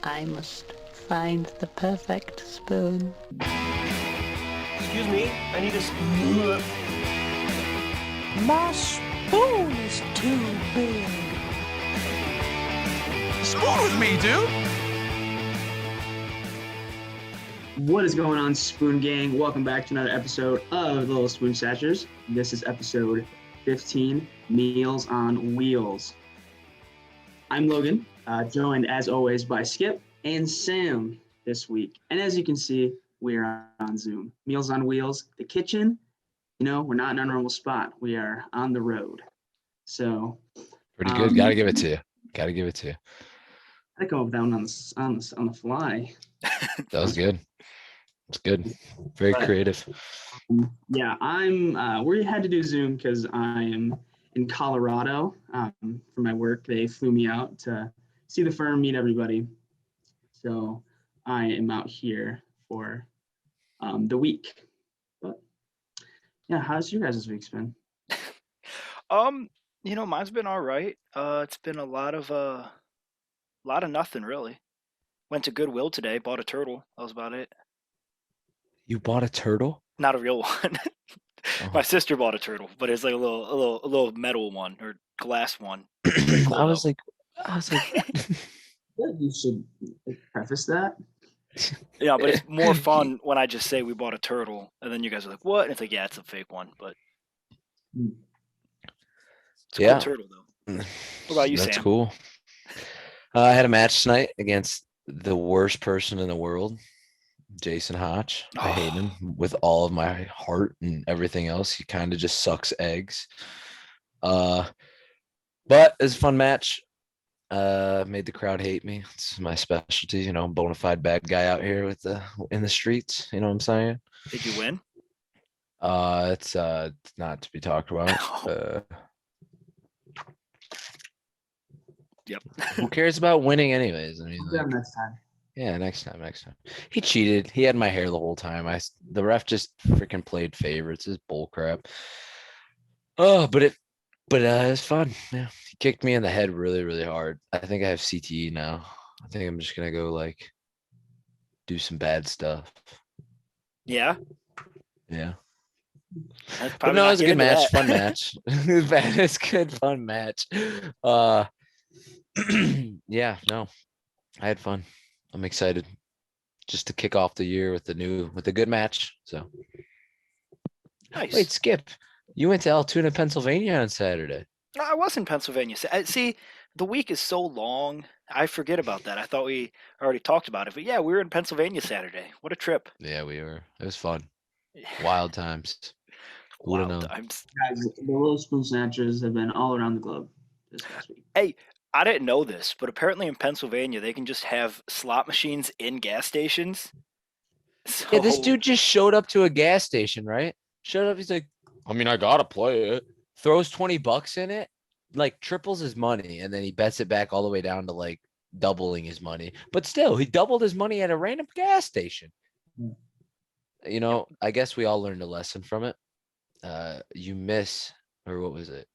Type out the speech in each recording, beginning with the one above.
I must find the perfect spoon. Excuse me, I need a spoon. My spoon is too big. Spoon with me, dude! What is going on, Spoon Gang? Welcome back to another episode of Little Spoon Snatchers. This is episode 15, Meals on Wheels. I'm Logan, joined as always by Skip and Sam this week. And as you can see, we are on Zoom. Meals on Wheels, the kitchen. You know, we're not in our normal spot. We are on the road. So pretty good. Gotta give it to you. Gotta give it to you. I come up down on the fly. That was good. It's good. Very creative. Yeah, we had to do Zoom because I am in Colorado for my work. They flew me out to see the firm, meet everybody. So I am out here for the week. But yeah, how's your guys' week's been? Mine's been all right. It's been a lot of nothing really. Went to Goodwill today, bought a turtle. That was about it. You bought a turtle? Not a real one. My sister bought a turtle, but it's like a little metal one or glass one. Cool, I was like, You should preface that. yeah, but it's more fun when I just say we bought a turtle, and then you guys are like, "What?" And it's like, yeah, it's a fake one, but it's a cool turtle though. What about you, That's Sam? cool. I had a match tonight against the worst person in the world, Jason Hotch. I hate him with all of my heart and everything else. He kind of just sucks eggs. But it's a fun match. Made the crowd hate me. It's my specialty, bona fide bad guy out here in the streets. You know what I'm saying? Did you win? It's not to be talked about. Yep. Who cares about winning anyways? I mean, Next time. Yeah, next time. He cheated. He had my hair the whole time. The ref just freaking played favorites. It's bull crap. Oh, but it's fun. Yeah, he kicked me in the head really, really hard. I think I have CTE now. I think I'm just gonna go do some bad stuff. Yeah. Yeah. But no, it was a good match. Fun match. It's good, fun match. Yeah, no, I had fun. I'm excited just to kick off the year with a good match. So nice. Wait, Skip, you went to Altoona, Pennsylvania on Saturday. I was in Pennsylvania. See, the week is so long, I forget about that. I thought we already talked about it, but yeah, we were in Pennsylvania Saturday. What a trip! Yeah, we were. It was fun. Wild times. Who would have known? Guys, the Little Spoon Snatchers have been all around the globe this past week. Hey, I didn't know this, but apparently in Pennsylvania they can just have slot machines in gas stations. So... Yeah, this dude just showed up to a gas station, right? Showed up, he's like, I mean, I gotta play it. Throws $20 in it, triples his money, and then he bets it back all the way down to doubling his money. But still, he doubled his money at a random gas station. I guess we all learned a lesson from it. You miss, or what was it?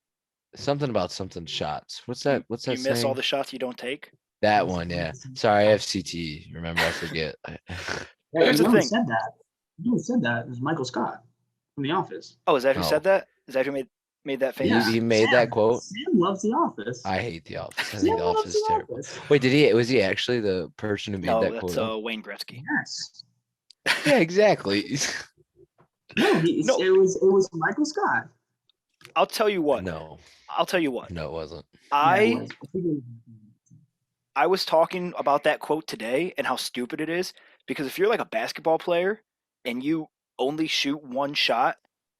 Something about something shots. What's that? What's that? You miss saying? all the shots you don't take. That one, yeah. Sorry, I have CTE. Remember, I forget. Here's the thing. You said that. It was Michael Scott from The Office. Oh, is that who said that? Is that who made that famous? He made that quote. Sam loves The Office. I hate The Office. I think The Office is terrible. Wait, was he actually the person who made that quote? No, that's Wayne Gretzky. Yes. Yeah, exactly. No, it was Michael Scott. I'll tell you what. No. I'll tell you what. No, it wasn't. I was talking about that quote today and how stupid it is, because if you're like a basketball player and you only shoot one shot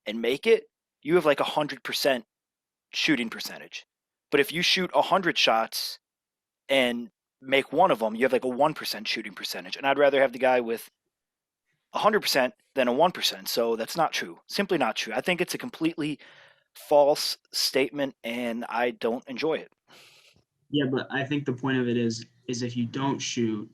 and make it, you have 100% shooting percentage. But if you shoot 100 shots and make one of them, you have a 1% shooting percentage. And I'd rather have the guy with 100% than a 1%. So that's not true. Simply not true. I think it's a completely false statement, and I don't enjoy it. Yeah, but I think the point of it is if you don't shoot,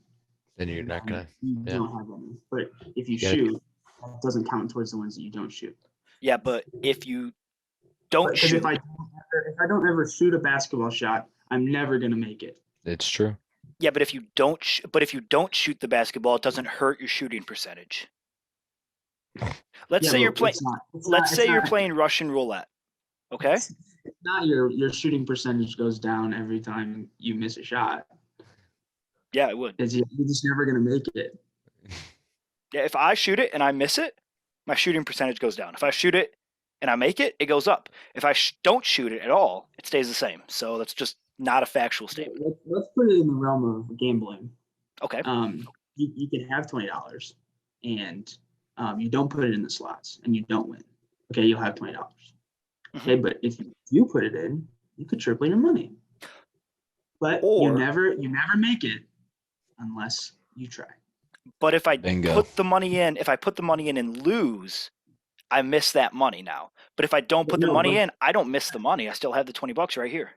then you're not gonna. You don't have any. But if you shoot, that doesn't count towards the ones that you don't shoot. Yeah, but if you don't shoot, if I don't ever shoot a basketball shot, I'm never gonna make it. It's true. Yeah, but if you don't shoot the basketball, it doesn't hurt your shooting percentage. Let's Yeah, say you're but playing. it's not. Let's say you're playing Russian roulette. Okay. It's not your shooting percentage goes down every time you miss a shot. Yeah, it would. You're just never gonna make it. Yeah, if I shoot it and I miss it, my shooting percentage goes down. If I shoot it and I make it, it goes up. If I don't shoot it at all, it stays the same. So that's just not a factual statement. Let's put it in the realm of gambling. Okay. You can have $20 and you don't put it in the slots and you don't win. Okay, you'll have $20. Okay, but if you put it in, you could triple your money. But you never make it unless you try. But if I Bingo. put the money in, and lose, I miss that money now. But if I don't put the money in, I don't miss the money. I still have the $20 right here.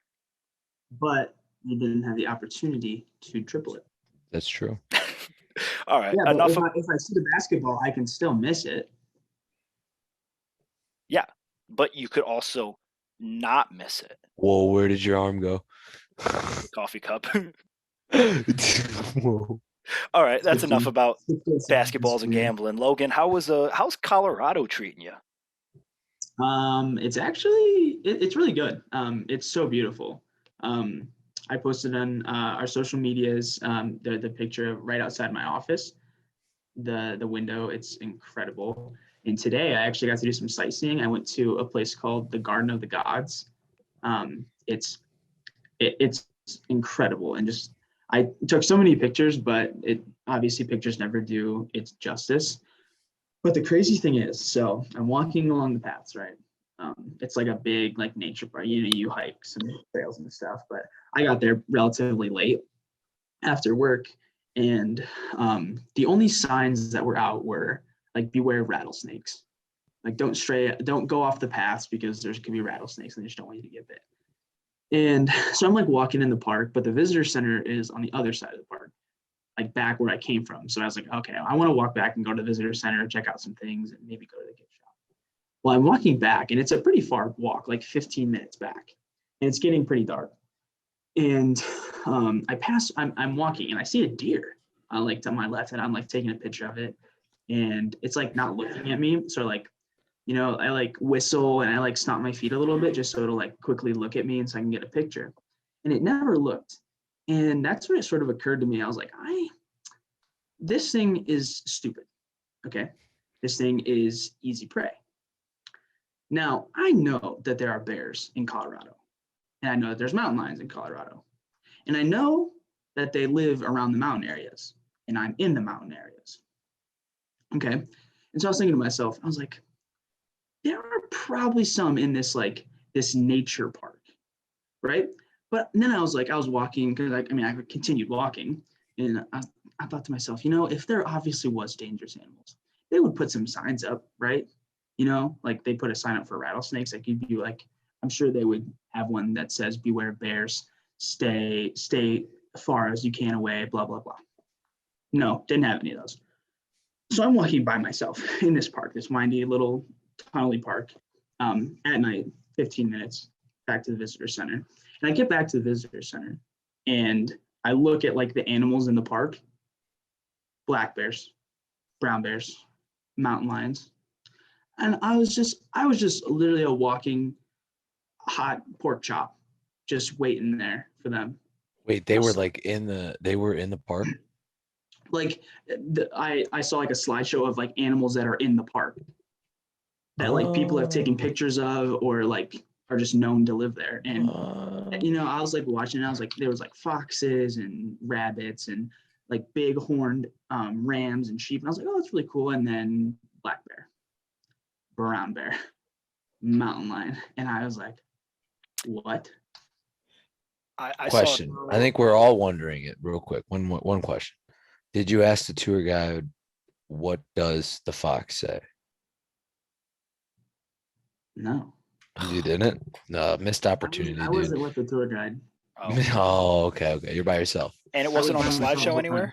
But you didn't have the opportunity to triple it. That's true. All right. Yeah, but if I shoot a basketball, I can still miss it. Yeah, but you could also not miss it. Whoa, where did your arm go? Coffee cup. Whoa. All right, that's enough about basketballs and gambling. Logan, how's Colorado treating you? It's actually it's really good. It's so beautiful. I posted on our social medias the picture right outside my office, the window. It's incredible. And today I actually got to do some sightseeing. I went to a place called the Garden of the Gods. It's incredible, and just I took so many pictures, but obviously pictures never do its justice. But the crazy thing is, so I'm walking along the paths, right? It's like a big like nature park. You hike some trails and stuff. But I got there relatively late after work, and the only signs that were out were like beware of rattlesnakes. Like don't go off the paths because there's could be rattlesnakes and they just don't want you to get bit. And so I'm like walking in the park, but the visitor center is on the other side of the park, like back where I came from. So I was like, okay, I want to walk back and go to the visitor center, check out some things, and maybe go to the gift shop. Well, I'm walking back, and it's a pretty far walk, like 15 minutes back, and it's getting pretty dark. And I'm walking, and I see a deer, like to my left, and I'm like taking a picture of it, and it's like not looking at me. So like, I like whistle and I like stomp my feet a little bit just so it'll like quickly look at me and so I can get a picture. And it never looked. And that's when it sort of occurred to me. I was like, this thing is stupid. Okay. This thing is easy prey. Now, I know that there are bears in Colorado. And I know that there's mountain lions in Colorado. And I know that they live around the mountain areas. And I'm in the mountain areas. Okay. And so I was thinking to myself, I was like, there are probably some in this nature park, right? But then I was walking because I continued walking, and I thought to myself, if there obviously was dangerous animals, they would put some signs up, right? Like they put a sign up for rattlesnakes. Like you'd be like, I'm sure they would have one that says beware bears, stay far as you can away, blah blah blah. No, didn't have any of those. So I'm walking by myself in this park, this windy little tunnely park, at night, 15 minutes back to the visitor center. And I get back to the visitor center and I look at like the animals in the park: black bears, brown bears, mountain lions. And I was just literally a walking hot pork chop, just waiting there for them. Wait, they were in the park? Like I saw like a slideshow of like animals that are in the park that like people have taken pictures of or like are just known to live there. And I was like watching, I was like, there was like foxes and rabbits and like big horned rams and sheep. And I was like, oh, that's really cool. And then black bear, brown bear, mountain lion. And I was like, what? I Question. I think we're all wondering it real quick. One question. Did you ask the tour guide, what does the fox say? No. You didn't? No, missed opportunity, I wasn't with the tour guide. Oh, okay. You're by yourself. And it wasn't on the slideshow anywhere?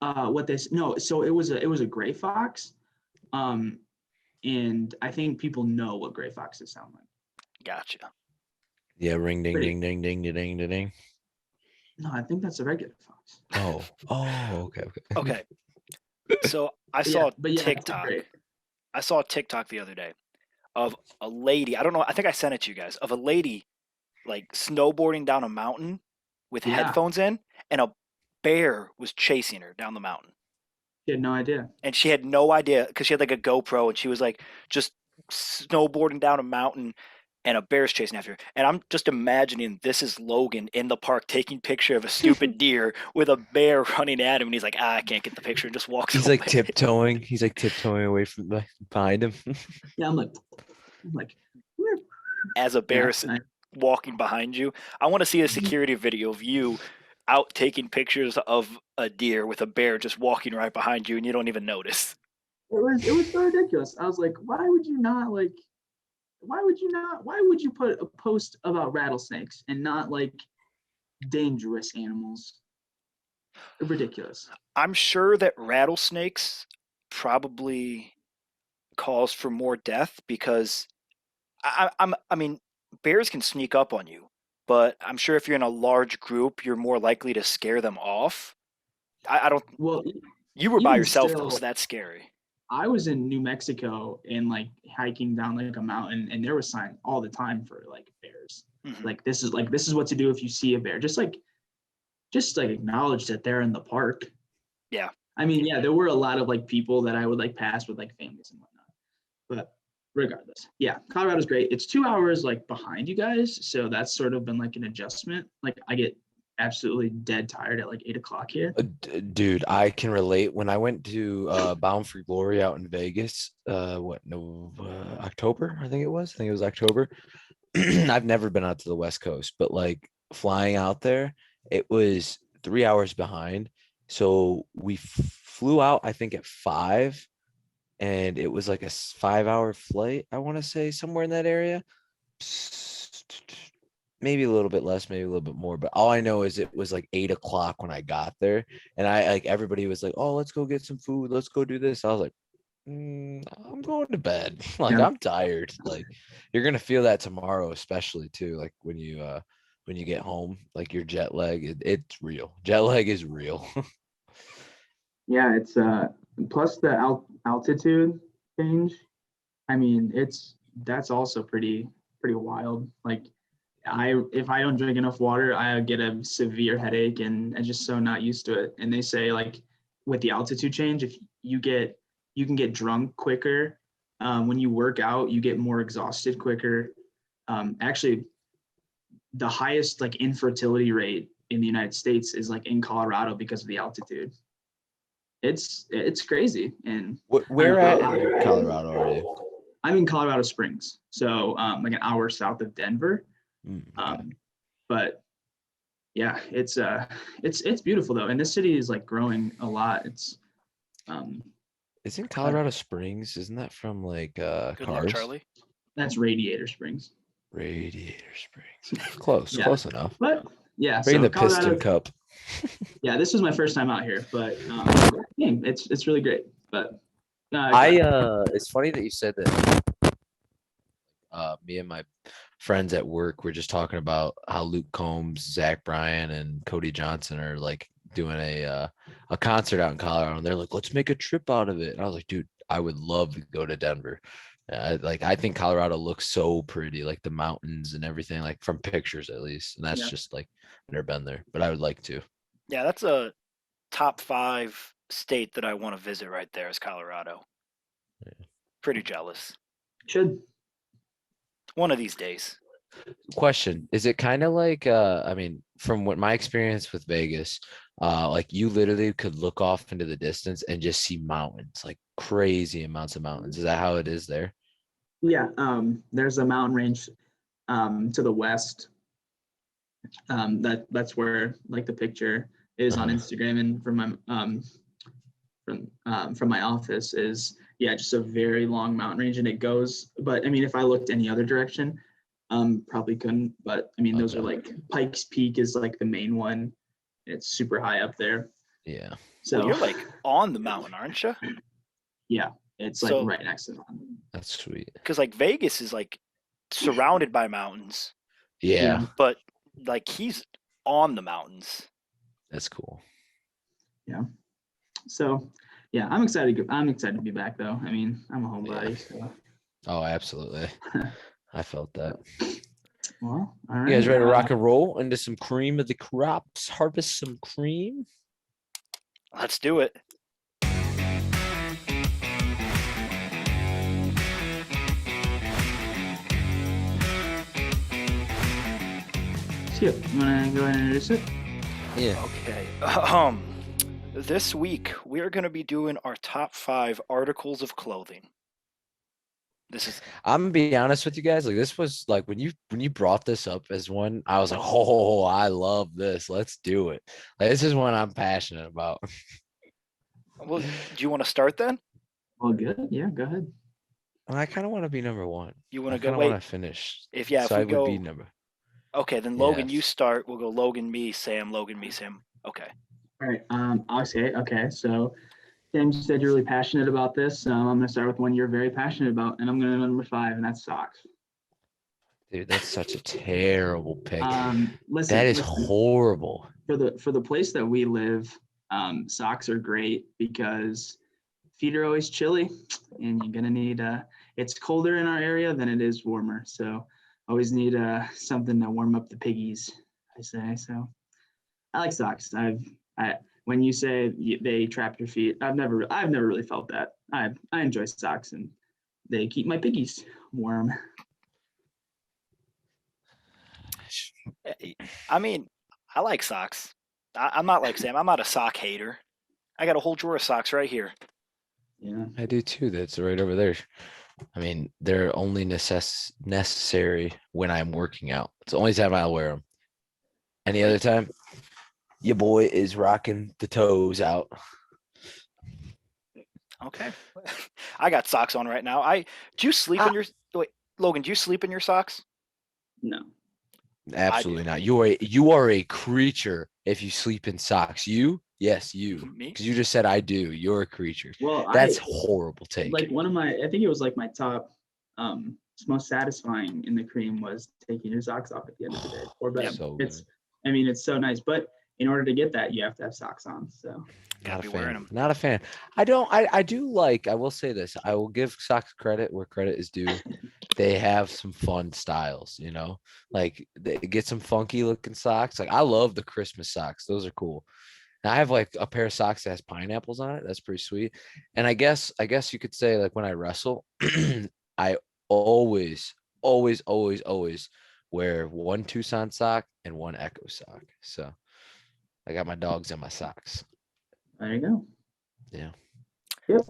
So it was a gray fox. And I think people know what gray foxes sound like. Gotcha. Yeah, ring ding ding ding ding ding ding ding. No, I think that's a regular fox. Okay. Okay. So I But saw but yeah, it's TikTok. great. I saw a TikTok the other day of a lady. I don't know. I think I sent it to you guys. Of a lady like snowboarding down a mountain with Yeah. headphones in, and a bear was chasing her down the mountain. He had no idea. And she had no idea because she had like a GoPro, and she was like just snowboarding down a mountain, and a bear's chasing after her. And I'm just imagining this is Logan in the park taking picture of a stupid deer with a bear running at him, and he's like, I can't get the picture, and just walks He's away. like tiptoeing. He's like tiptoeing away from behind him. Yeah, I'm like, As a bear yeah, walking behind you. I want to see a security video of you out taking pictures of a deer with a bear just walking right behind you, and you don't even notice. it was so ridiculous. I was like, why would you put a post about rattlesnakes and not like dangerous animals? Ridiculous. I'm sure that rattlesnakes probably cause for more death because I mean, bears can sneak up on you, but I'm sure if you're in a large group, you're more likely to scare them off. I don't. Well, You were by even yourself though, still, so that's scary. I was in New Mexico and like hiking down like a mountain, and there was signs all the time for like bears. Mhm. Like this is what to do if you see a bear. Just like acknowledge that they're in the park. Yeah. I mean, yeah, there were a lot of like people that I would like pass with like families and whatnot. But regardless, yeah, Colorado's great. It's 2 hours like behind you guys, so that's sort of been like an adjustment. Like I get absolutely dead tired at like 8 o'clock here. Dude, I can relate. When I went to Bound for Glory out in Vegas, October, I think it was. October. I've never been out to the West Coast, but like flying out there, it was 3 hours behind. So we flew out, I think, at 5, and it was like a 5-hour flight, I want to say, somewhere in that area. Maybe a little bit less, maybe a little bit more, but all I know is it was like 8 o'clock when I got there, and I like everybody was like, "Oh, let's go get some food, let's go do this." I was like, I'm going to bed. Like Yeah. I'm tired. Like you're gonna feel that tomorrow, especially too. Like when you get home, like your jet lag, it's real. Jet lag is real. Yeah, it's plus the altitude change. I mean, that's also pretty wild. Like if I don't drink enough water, I get a severe headache, and I'm just so not used to it. And they say like with the altitude change, if you can get drunk quicker. When you work out, you get more exhausted quicker. Actually, the highest like infertility rate in the United States is like in Colorado because of the altitude. It's crazy. And Where at in Colorado are you? I'm in Colorado Springs, so like an hour south of Denver. Okay. But yeah, it's beautiful though, and this city is like growing a lot. Isn't Colorado Springs? Isn't that from like Good luck, Cars? Charlie. That's Radiator Springs. Radiator Springs. Close, Yeah. close enough. But yeah, Bring so the Colorado, Piston Cup. yeah, this was my first time out here, but it's really great. But It's funny that you said that. Me and my friends at work were just talking about how Luke Combs, Zach Bryan, and Cody Johnson are like doing a concert out in Colorado, and they're like, let's make a trip out of it. And I was like, dude, I would love to go to Denver. I think Colorado looks so pretty, like the mountains and everything, like from pictures at least. And that's just like I've never been there, but I would like to. Yeah, that's a top 5 state that I want to visit right there is Colorado. Yeah. Pretty jealous. should One of these days. Question, is it kind of like I mean, from what my experience with Vegas, like you literally could look off into the distance and just see mountains, like crazy amounts of mountains. Is that how it is there? Yeah, there's a mountain range to the west. That's where like the picture is on Instagram, and from my office is just a very long mountain range, and it goes. But I mean, if I looked any other direction, probably couldn't. But I mean, those are like Pikes Peak is like the main one. It's super high up there. Yeah. So Well, you're like on the mountain, aren't you? yeah, it's like right next to the mountain. That's sweet. Because like Vegas is like surrounded by mountains, Yeah. but like he's on the mountains. That's cool. Yeah. So, yeah, I'm excited. I'm excited to be back, though. I mean, I'm a homebody. So. Oh, absolutely. I felt that. Well, all right. You guys ready to rock and roll into some cream of the crops? Harvest some cream? Let's do it. Skip, you want to go ahead and introduce it? Yeah. Okay. This week we are going to be doing our top 5 articles of clothing. This is I'm gonna be honest with you guys. Like this was like when you brought this up as one, I was like, oh, I love this. Let's do it. Like, this is one I'm passionate about. well. Do you want to start then? Well, good. Yeah, go ahead. I kind of want to be number one. You want I to go? kind of Wait. want to finish. If So we I go. would be number. Okay, then Logan, you Yes. start. We'll go Logan, me, Sam. Logan, me, Sam. Okay. All right. I'll say it. Okay. So, Tim said you're really passionate about this. I'm going to start with one you're very passionate about, and I'm going to go number 5, and that's socks. Dude, that's such a terrible pick. Listen, That is horrible. For the place that we live, socks are great because feet are always chilly, and you're gonna need it's colder in our area than it is warmer, so always need something to warm up the piggies, I say. So I like socks. When you say they trap your feet, I've never really felt that. I enjoy socks, and they keep my piggies warm. I mean, I like socks. I'm not like Sam. I'm not a sock hater. I got a whole drawer of socks right here. Yeah. I do too. That's right over there. I mean, they're only necessary when I'm working out. It's the only time I'll wear them. Any other time, your boy is rocking the toes out. Okay. I got socks on right now. Do you sleep in your wait, Logan, do you sleep in your socks? No. Absolutely not. You are a creature if you sleep in socks. Yes, you. Me? Because you just said I do. You're a creature. Well, That's horrible take. Like one of my, I think it was like my top, most satisfying in the cream was taking your socks off at the end of the day or bed. So it's so nice, but in order to get that, you have to have socks on. So not a wearing fan. them. Not a fan. I do like, I will say this. I will give socks credit where credit is due. They have some fun styles, like they get some funky looking socks. Like I love the Christmas socks. Those are cool. And I have like a pair of socks that has pineapples on it. That's pretty sweet. And I guess you could say like when I wrestle, I always wear one Tucson sock and one Echo sock. So I got my dogs and my socks. there you go. Yeah. Yep.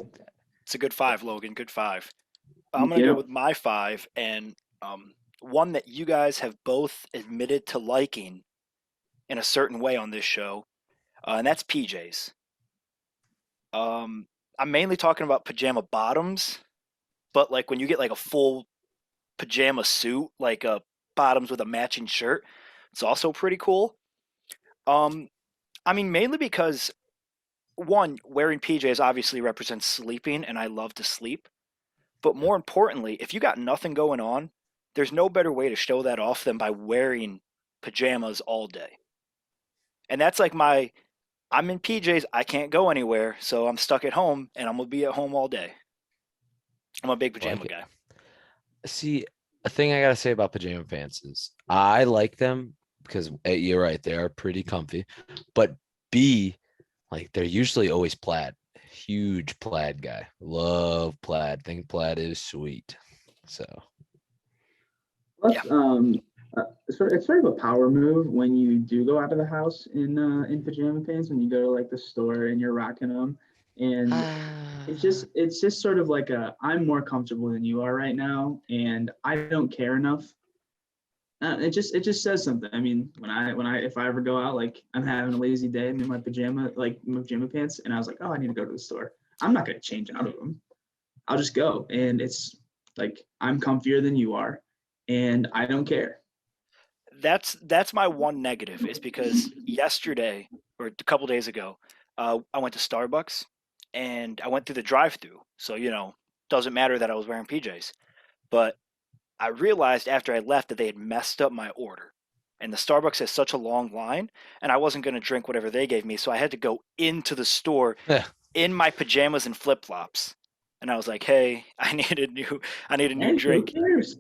It's a good 5, Logan. Good 5. I'm gonna go with my 5, and one that you guys have both admitted to liking in a certain way on this show, and that's PJs. I'm mainly talking about pajama bottoms, but like when you get like a full pajama suit, like a bottoms with a matching shirt, it's also pretty cool. I mean, mainly because one, wearing PJs obviously represents sleeping, and I love to sleep. But more importantly, if you got nothing going on, there's no better way to show that off than by wearing pajamas all day. And that's like I'm in PJs, I can't go anywhere, so I'm stuck at home, and I'm going to be at home all day. I'm a big pajama guy. See, a thing I got to say about pajama pants is I like them because you're right, they are pretty comfy. But B, like they're usually always plaid. Huge plaid guy. Love plaid. Think plaid is sweet. So Plus, it's sort of a power move when you do go out of the house in pajama pants, when you go to like the store and you're rocking them, and it's just sort of like I'm more comfortable than you are right now, and I don't care enough. It just says something. I mean, if I ever go out, like I'm having a lazy day, I'm in my pajama pants, and I was like, oh, I need to go to the store. I'm not gonna change out of them. I'll just go, and it's like I'm comfier than you are, and I don't care. That's my one negative, is because yesterday or a couple days ago, I went to Starbucks and I went through the drive-thru. So, doesn't matter that I was wearing PJs. But I realized after I left that they had messed up my order. and the Starbucks has such a long line, and I wasn't going to drink whatever they gave me, so I had to go into the store Yeah. in my pajamas and flip flops, and I was like, "Hey, I need a new Hey, who drink." cares?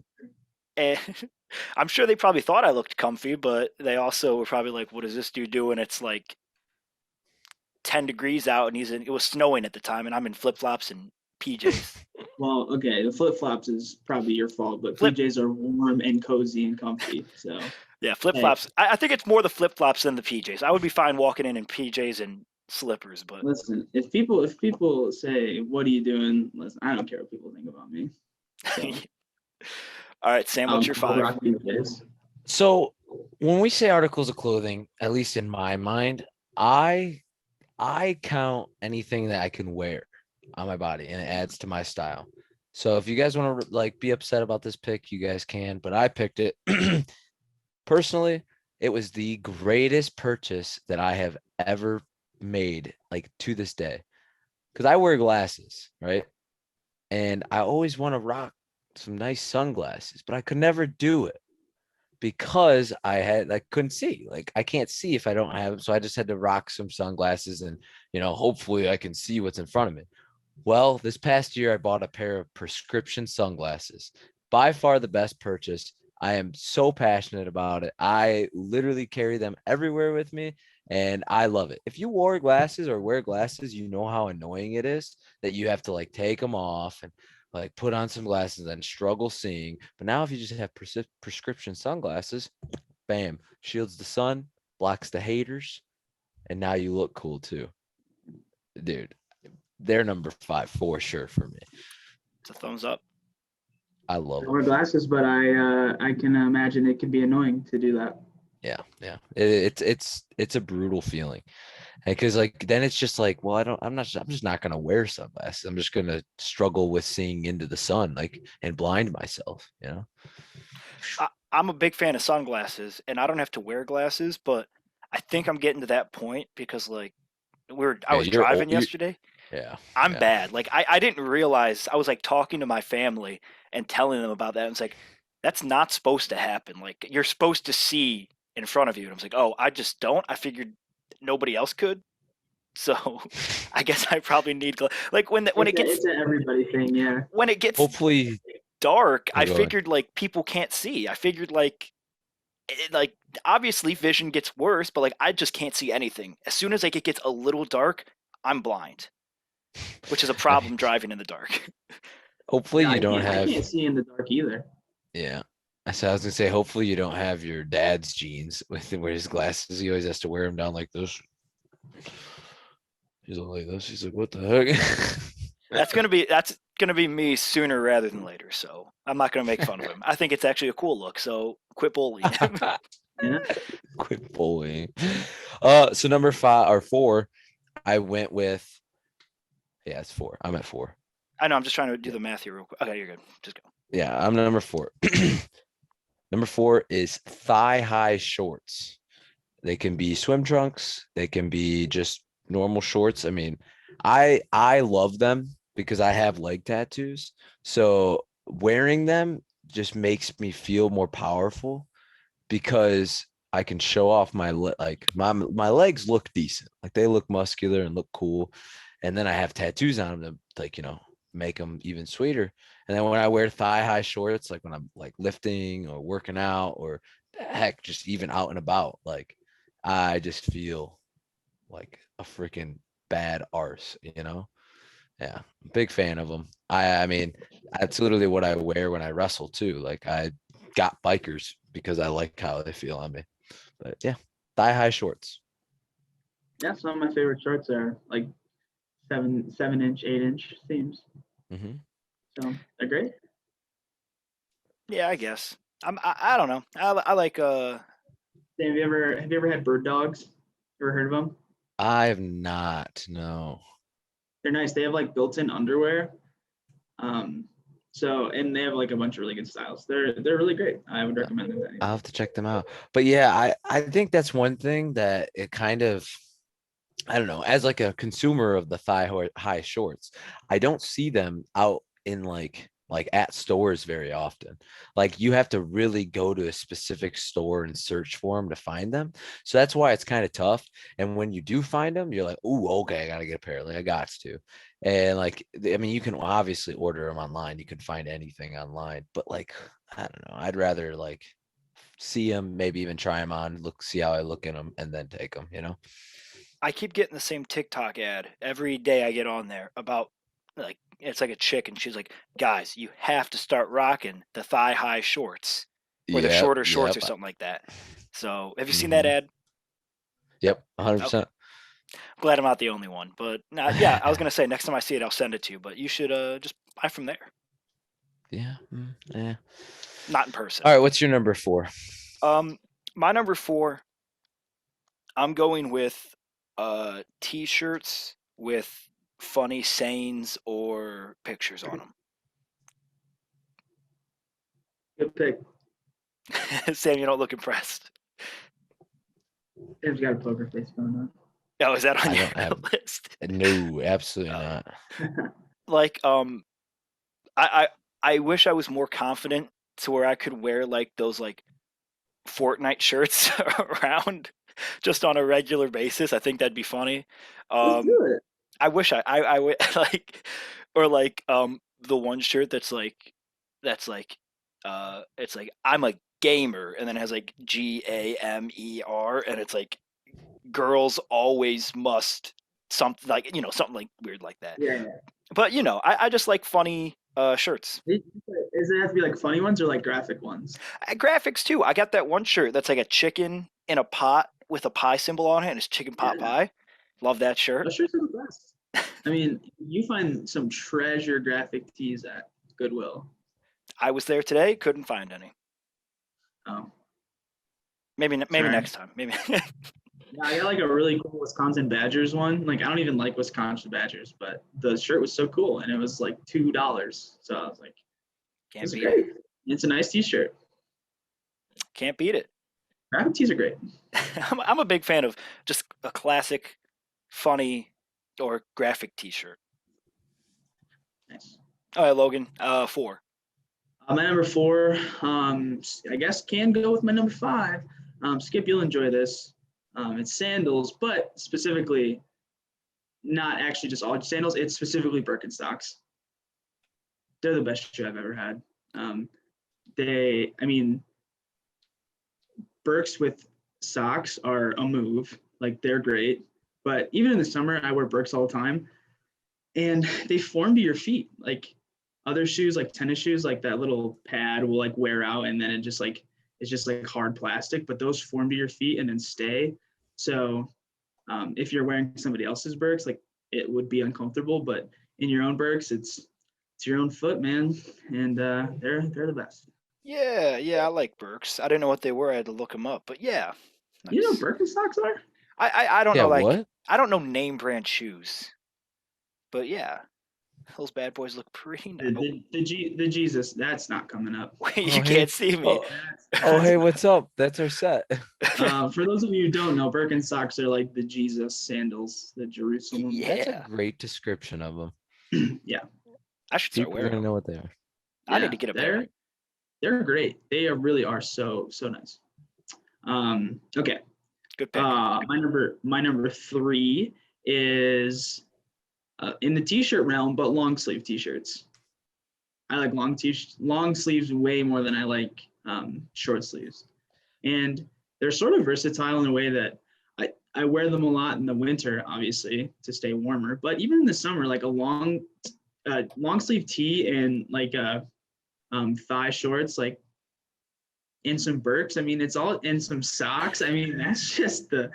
And I'm sure they probably thought I looked comfy, but they also were probably like, "What is this dude doing?" It's like 10 degrees out, and it was snowing at the time, and I'm in flip flops and PJs. Well, okay, the flip flops is probably your fault, but PJs are warm and cozy and comfy. So Yeah, flip flops. I think it's more the flip flops than the PJs. I would be fine walking in PJs and slippers, but listen, if people say, "What are you doing?" Listen, I don't care what people think about me. So, all right, Sam, what's your I'll 5? rock PJs. So when we say articles of clothing, at least in my mind, I count anything that I can wear on my body and it adds to my style. So if you guys want to like be upset about this pick, you guys can, but I picked it. Personally, it was the greatest purchase that I have ever made, like to this day. Because I wear glasses, right? And I always want to rock some nice sunglasses, but I could never do it because I couldn't see. Like I can't see if I don't have them. So I just had to rock some sunglasses and hopefully I can see what's in front of me. Well, this past year I bought a pair of prescription sunglasses. By far the best purchase. I am so passionate about it. I literally carry them everywhere with me and I love it. If you wore glasses or wear glasses, you know how annoying it is that you have to like take them off and like put on some glasses and struggle seeing. But now if you just have prescription sunglasses, bam, shields the sun, blocks the haters, and now you look cool too. Dude, they're number 5 for sure for me. It's a thumbs up. I love I wear them. glasses, but I can imagine it can be annoying to do that. Yeah. It's a brutal feeling. Because like then it's just like, well, I'm just not gonna wear sunglasses. I'm just gonna struggle with seeing into the sun, like and blind myself, I'm a big fan of sunglasses, and I don't have to wear glasses, but I think I'm getting to that point because like I was driving yesterday. Yeah. I'm bad. Like I didn't realize I was like talking to my family and telling them about that. And it's like, that's not supposed to happen. Like you're supposed to see in front of you. And I was like, oh, I just don't. I figured nobody else could. So I guess I probably need like when it gets it's an everybody thing, yeah. when it gets Hopefully dark, I go figured like people can't see. I figured like obviously vision gets worse, but like I just can't see anything. As soon as like it gets a little dark, I'm blind, which is a problem driving in the dark. hopefully Yeah, you don't I have can't see in the dark either. yeah. So I was gonna say, hopefully you don't have your dad's jeans with him where his glasses. He always has to wear them down like this. He's all like this. He's like, what the heck? That's gonna be me sooner rather than later. So I'm not gonna make fun of him. I think it's actually a cool look. So quit bullying him. Yeah. Quit bullying. So number 4, I went with. Yeah, it's 4. I'm at 4. I know. I'm just trying to do the math here real quick. Okay, you're good. Just go. Yeah, I'm number 4. Number 4 is thigh-high shorts. They can be swim trunks. They can be just normal shorts. I mean, I love them because I have leg tattoos. So wearing them just makes me feel more powerful because I can show off my legs look decent. Like they look muscular and look cool. And then I have tattoos on them to like, make them even sweeter. And then when I wear thigh-high shorts, like when I'm like lifting or working out or heck, just even out and about, like I just feel like a freaking bad arse, Yeah, big fan of them. I mean, that's literally what I wear when I wrestle too. Like I got bikers because I like how they feel on me. But yeah, thigh-high shorts. Yeah, some of my favorite shorts are like 7-inch, 8-inch seams. Mm-hmm. So they're great. Yeah, I guess. I don't know. I like Sam, have you ever had bird dogs? Ever heard of them? I have not. No. They're nice. They have like built-in underwear. And they have like a bunch of really good styles. They're really great. I would recommend them to anyone. I'll have to check them out. But yeah, I think that's one thing that it kind of, I don't know, as like a consumer of the thigh-high shorts, I don't see them out in like like at stores very often. Like you have to really go to a specific store and search for them to find them. So that's why it's kind of tough. And when you do find them, you're like, oh, okay, I gotta get a pair. Like I got to. And like, I mean, you can obviously order them online. You can find anything online, but like, I don't know. I'd rather like see them, maybe even try them on, see how I look in them, and then take them. You know? I keep getting the same TikTok ad every day I get on there about like it's like a chick and she's like, guys, you have to start rocking the thigh high shorts or the Yep, shorter shorts or yep. something like that. So have you seen that ad? Yep, Okay. 100%. Glad I'm not the only one. But yeah, I was gonna say next time I see it, I'll send it to you. But you should just buy from there, Yeah. Yeah. not in person. All right. What's your number 4? My number 4, I'm going with t-shirts with funny sayings or pictures on Good pick. them. Sam, you don't look impressed. Sam's got a poker face going on. Oh, is that on I your don't have- list? No, absolutely not. Like, I wish I was more confident to where I could wear like those like Fortnite shirts around just on a regular basis. I think that'd be funny. Let's do it. I wish I would like, or like the one shirt that's like it's like I'm a gamer and then it has like GAMER and it's like girls always must something like something like weird like that. Yeah. But I just like funny shirts. Does it have to be like funny ones or like graphic ones? Graphics too. I got that one shirt that's like a chicken in a pot with a pie symbol on it and it's chicken pot pie. Love that shirt. Those shirts are the best. I mean, you find some treasure graphic tees at Goodwill. I was there today, couldn't find any. Oh. Maybe Sorry. next time. Maybe. Yeah, I got like a really cool Wisconsin Badgers one. Like I don't even like Wisconsin Badgers, but the shirt was so cool and it was like $2. So I was like, Can't it's beat great. it. It's a nice t-shirt. Can't beat it. Graphic tees are great. I'm a big fan of just a classic, funny, or graphic T-shirt. Nice. All right, Logan. 4. My number 4, I guess can go with my number 5. Skip, you'll enjoy this. It's sandals, but specifically not actually just all sandals. It's specifically Birkenstocks. They're the best shoe I've ever had. Birks with socks are a move. Like they're great. But even in the summer, I wear Birks all the time. And they form to your feet. Like other shoes, like tennis shoes, like that little pad will like wear out and then it's just like hard plastic, but those form to your feet and then stay. So if you're wearing somebody else's Birks, like it would be uncomfortable, but in your own Birks, it's your own foot, man. And they're the best. Yeah, I like Birks. I didn't know what they were. I had to look them up. But yeah, nice. You know what Birkenstocks are? I don't Yeah, know. Like what? I don't know name brand shoes. But yeah, those bad boys look pretty nice. The Jesus, that's not coming up. You hey. can't see me. Oh, hey, what's up? That's our set. For those of you who don't know, Birkenstocks are like the Jesus sandals, the Jerusalem. Yeah. That's a great description of them. Yeah. I should start People are wearing gonna them. know what they are. I need to get a pair. They're great. They really are so nice. Okay. Good pick. My number 3 is in the t-shirt realm, but long sleeve t-shirts. I like long sleeves way more than I like short sleeves, and they're sort of versatile in a way that I wear them a lot in the winter, obviously to stay warmer, but even in the summer, like a long sleeve tee and like thigh shorts, like in some Birks. I mean, it's all in some socks. I mean, that's just the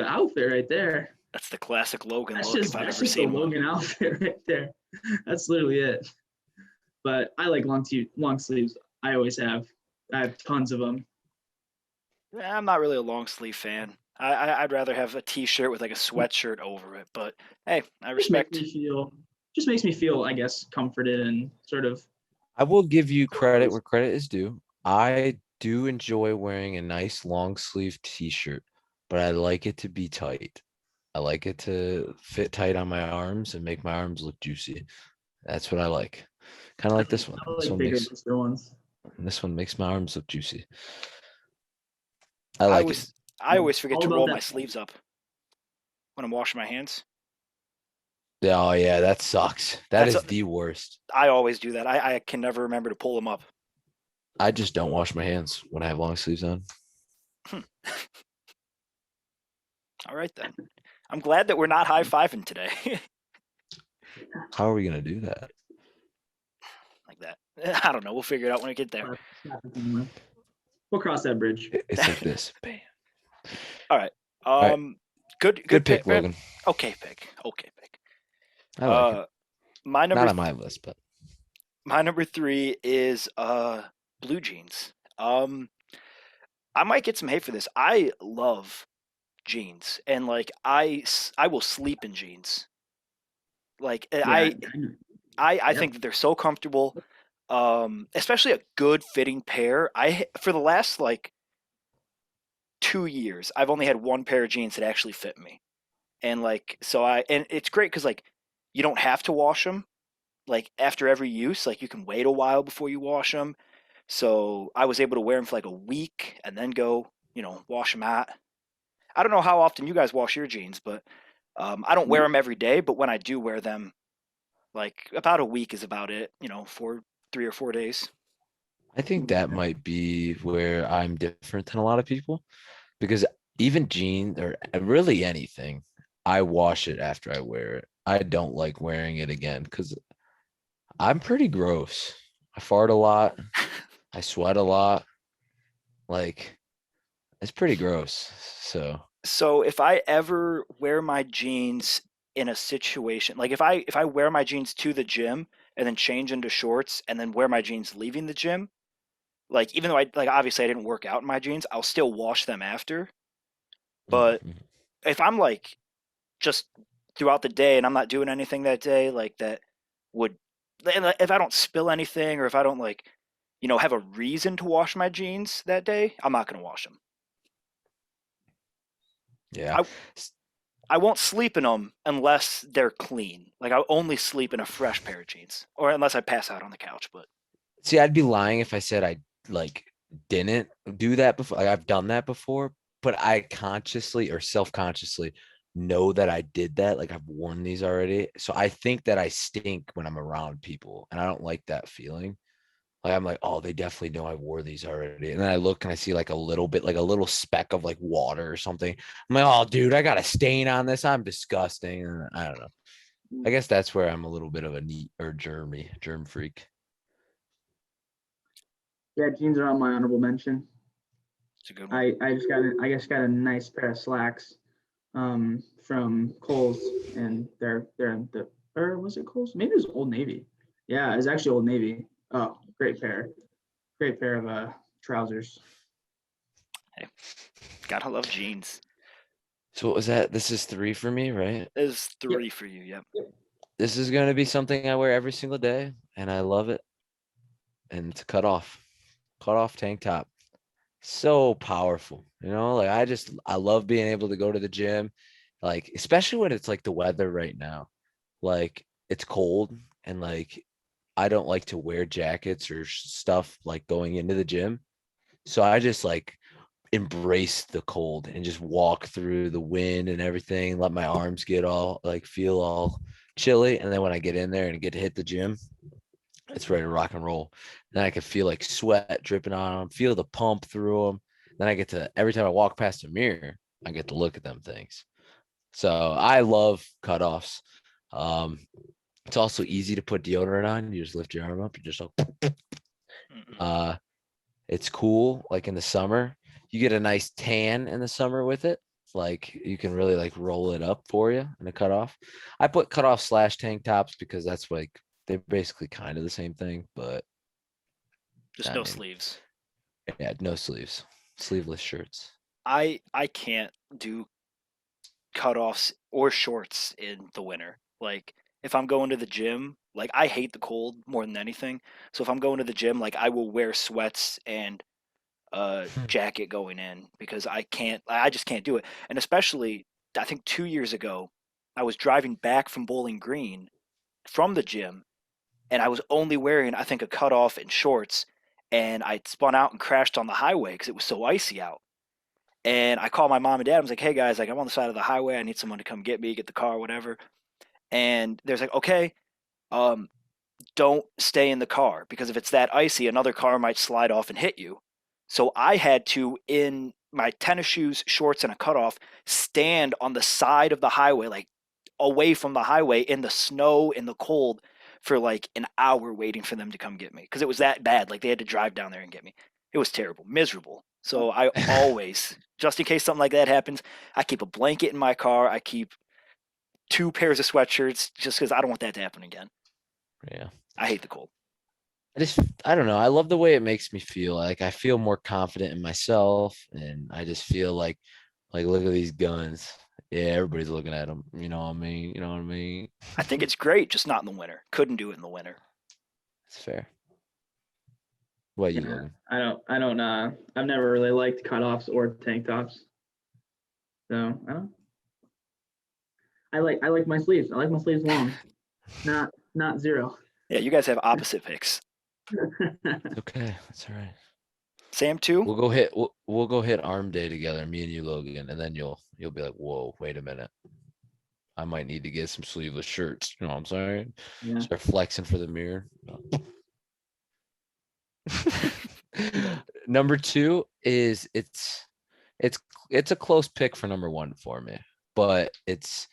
outfit right there. That's the classic Logan That's look. just If I've that's ever just a seen one. Logan outfit right there. That's literally it. But I like long sleeves. I always have. I have tons of them. I'm not really a long sleeve fan. I'd rather have a T-shirt with like a sweatshirt over it. But hey, I respect. Just makes me feel, I guess, comforted and sort of. I will give you credit where credit is due. I do enjoy wearing a nice long sleeve t-shirt, but I like it to be tight. I like it to fit tight on my arms and make my arms look juicy. That's what I like. Kind of like this one. I like bigger blister ones. This one makes my arms look juicy. I like it. always forget All to about roll that my sleeves up when I'm washing my hands. Oh yeah, that sucks. That is the worst. I always do that. I can never remember to pull them up. I just don't wash my hands when I have long sleeves on. All right then. I'm glad that we're not high-fiving today. How are we gonna do that? Like that. I don't know. We'll figure it out when we get there. We'll cross that bridge. It's like this. Bam. All right. right. Good pick, man. Logan. Okay pick. I like it. My number Not on my list, but my number 3 is blue jeans. I might get some hate for this. I love jeans, and like I will sleep in jeans. Like I think that they're so comfortable. Especially a good fitting pair. For the last like 2 years, I've only had one pair of jeans that actually fit me, and like and it's great because like you don't have to wash them. Like after every use, like you can wait a while before you wash them. So I was able to wear them for like a week and then go, wash them out. I don't know how often you guys wash your jeans, but I don't wear them every day. But when I do wear them, like about a week is about it, for 3 or 4 days. I think that might be where I'm different than a lot of people, because even jeans or really anything, I wash it after I wear it. I don't like wearing it again because I'm pretty gross. I fart a lot. I sweat a lot. Like, it's pretty gross. So if I ever wear my jeans in a situation, like if I wear my jeans to the gym and then change into shorts and then wear my jeans leaving the gym, like even though obviously I didn't work out in my jeans, I'll still wash them after. But if I'm like just throughout the day and I'm not doing anything that day, like that would, if I don't spill anything or if I don't have a reason to wash my jeans that day, I'm not going to wash them. Yeah. I won't sleep in them unless they're clean. Like I'll only sleep in a fresh pair of jeans, or unless I pass out on the couch. But see, I'd be lying if I said I didn't do that before. Like I've done that before, but I consciously or self-consciously know that I did that. Like I've worn these already. So I think that I stink when I'm around people, and I don't like that feeling. Like I'm like, oh, they definitely know I wore these already. And then I look and I see like a little bit, like a little speck of like water or something. I'm like, oh, dude, I got a stain on this. I'm disgusting. And I don't know. I guess that's where I'm a little bit of a neat or germ freak. Yeah, jeans are on my honorable mention. it's a good one. I just got a nice pair of slacks from Kohl's, and they're the, or was it Kohl's? Maybe it was Old Navy. Yeah, it was actually Old Navy. Oh, great pair of trousers. Hey, gotta love jeans. So what was that? This is 3 for me, right? There's 3 for you. Yep. This is going to be something I wear every single day, and I love it. And it's cut off tank top. So powerful, like I love being able to go to the gym, like especially when it's like the weather right now, like it's cold, and like I don't like to wear jackets or stuff like going into the gym. So I just like embrace the cold and just walk through the wind and everything, let my arms get all like feel all chilly. And then when I get in there and get to hit the gym, it's ready to rock and roll. Then I can feel like sweat dripping on them, feel the pump through them. Then I get to, every time I walk past a mirror, I get to look at them things. So I love cutoffs. It's also easy to put deodorant on. You just lift your arm up. You just it's cool. Like in the summer, you get a nice tan in the summer with it. Like you can really like roll it up for you in a cutoff. I put cutoff / tank tops because that's like they're basically kind of the same thing, but just no sleeves. Yeah, no sleeves, sleeveless shirts. I can't do cutoffs or shorts in the winter. Like if I'm going to the gym, like I hate the cold more than anything. So if I'm going to the gym, like I will wear sweats and a jacket going in because I just can't do it. And especially, I think 2 years ago, I was driving back from Bowling Green from the gym, and I was only wearing, I think, a cutoff and shorts, and I spun out and crashed on the highway because it was so icy out. And I called my mom and dad. I was like, "Hey guys, like I'm on the side of the highway. I need someone to come get me, get the car, whatever." And there's like, "Okay, um, don't stay in the car because if it's that icy, another car might slide off and hit you." So I had to, in my tennis shoes, shorts, and a cutoff, stand on the side of the highway, like away from the highway in the snow, in the cold, for like an hour waiting for them to come get me because it was that bad. Like they had to drive down there and get me. It was terrible, miserable. So I always, just in case something like that happens, I keep a blanket in my car. I keep 2 pairs of sweatshirts just because I don't want that to happen again. Yeah. I hate the cold. I don't know. I love the way it makes me feel. Like I feel more confident in myself, and I just feel like look at these guns. Yeah, everybody's looking at them. You know what I mean? You know what I mean? I think it's great, just not in the winter. Couldn't do it in the winter. It's fair. What you, Yeah, Logan? I don't. I've never really liked cutoffs or tank tops. So I don't. I like my sleeves. I like my sleeves long, not zero. Yeah, you guys have opposite picks. Okay, that's all right. Sam too. We'll go hit arm day together, me and you, Logan, and then you'll be like, whoa, wait a minute. I might need to get some sleeveless shirts. You know what I'm saying? Yeah. Start flexing for the mirror. Number 2 is it's a close pick for number 1 for me, but it's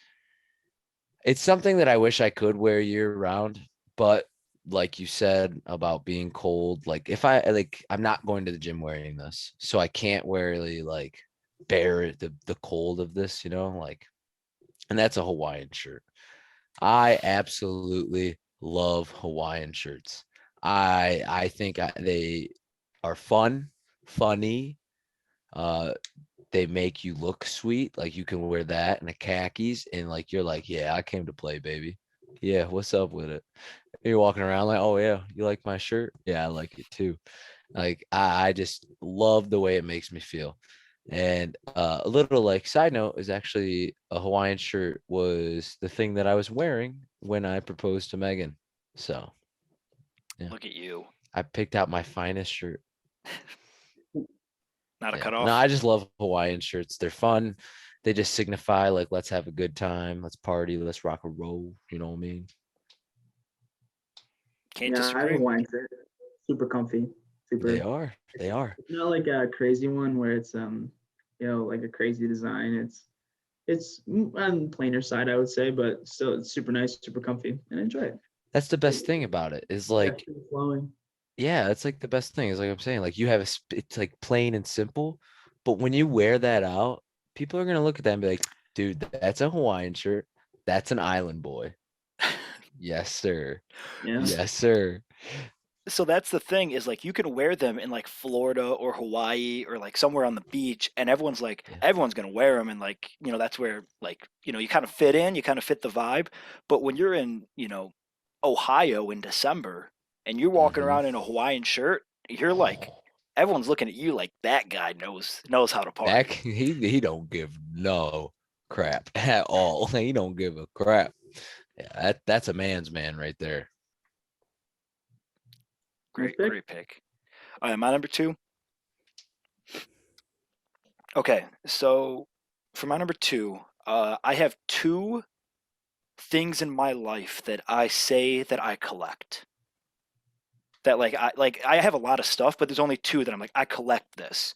something that I wish I could wear year round, but like you said about being cold, like if I'm not going to the gym wearing this, so I can't really like bear the cold of this, like, and that's a Hawaiian shirt. I absolutely love Hawaiian shirts. I think they are funny. They make you look sweet. Like you can wear that and a khakis, and like you're like, yeah, I came to play, baby. Yeah, what's up with it? You're walking around like, oh yeah, you like my shirt? Yeah, I like it too. Like I just love the way it makes me feel. And a little like side note is actually a Hawaiian shirt was the thing that I was wearing when I proposed to Megan. So yeah, Look at you. I picked out my finest shirt. Not a Yeah. cutoff. No, I just love Hawaiian shirts. They're fun. They just signify like let's have a good time, let's party, let's rock a roll. You know what I mean? Can't Yeah, I have a disagree. Hawaiian shirt. Super comfy. Super. They are. They are. It's not like a crazy one where it's like a crazy design. It's on the plainer side, I would say, but still it's super nice, super comfy, and I enjoy it. That's the best thing about it is like, Yeah, flowing. yeah, it's like the best thing is like I'm saying, like you have it's like plain and simple, but when you wear that out, people are gonna look at that and be like, dude, that's a Hawaiian shirt. That's an island boy. Yes, sir. Yeah. Yes, sir. So that's the thing is like you can wear them in like Florida or Hawaii or like somewhere on the beach, and everyone's like Yeah. everyone's gonna wear them, and like that's where like you kind of fit in, you kind of fit the vibe. But when you're in Ohio in December and you're walking Mhm. around in a Hawaiian shirt, you're like everyone's looking at you like that guy knows how to party. That he don't give no crap at all. He don't give a crap. Yeah, that's a man's man right there. Great, Nice pick. great pick. All right, my number 2. Okay, so for my number 2, I have 2 things in my life that I say that I collect. That I have a lot of stuff, but there's only 2 that I'm like I collect this,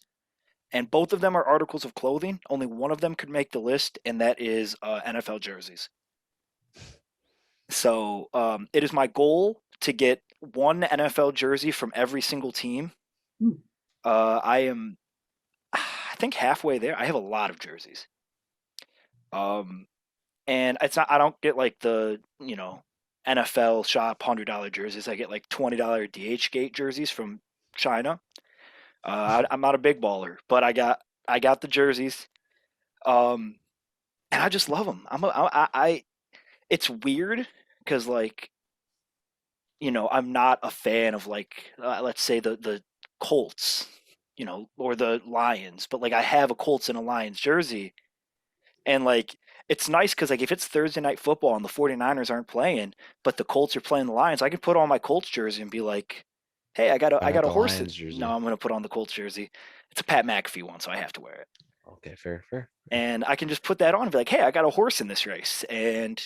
and both of them are articles of clothing. Only one of them could make the list, and that is NFL jerseys. So it is my goal to get one NFL jersey from every single team. Hmm. I am, I think, halfway there. I have a lot of jerseys. And it's not. I don't get like the NFL shop $100 jerseys. I get like $20 DH Gate jerseys from China. I'm not a big baller, but I got the jerseys. And I just love them. It's weird because like I'm not a fan of like let's say the Colts, or the Lions, but like I have a Colts and a Lions jersey, and like it's nice because like if it's Thursday night football and the 49ers aren't playing, but the Colts are playing the Lions, I can put on my Colts jersey and be like, hey, I got Why not a the horse. Lions jersey? No, I'm gonna put on the Colts jersey. It's a Pat McAfee one, so I have to wear it. Okay, fair. And I can just put that on and be like, hey, I got a horse in this race, and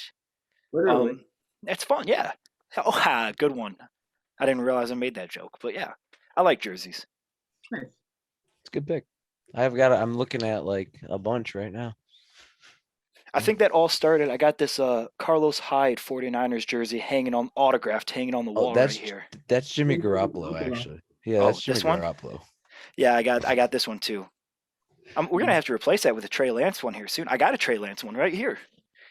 Literally. it's fun. Yeah. Oh, good one. I didn't realize I made that joke, but yeah, I like jerseys. Nice. It's a good pick. I'm looking at like a bunch right now. I think that all started. I got this Carlos Hyde 49ers jersey autographed hanging on the wall right here. That's Jimmy Garoppolo, actually. Yeah, Oh, that's Jimmy this one? Garoppolo. Yeah, I got this one too. We're gonna have to replace that with a Trey Lance one here soon. I got a Trey Lance one right here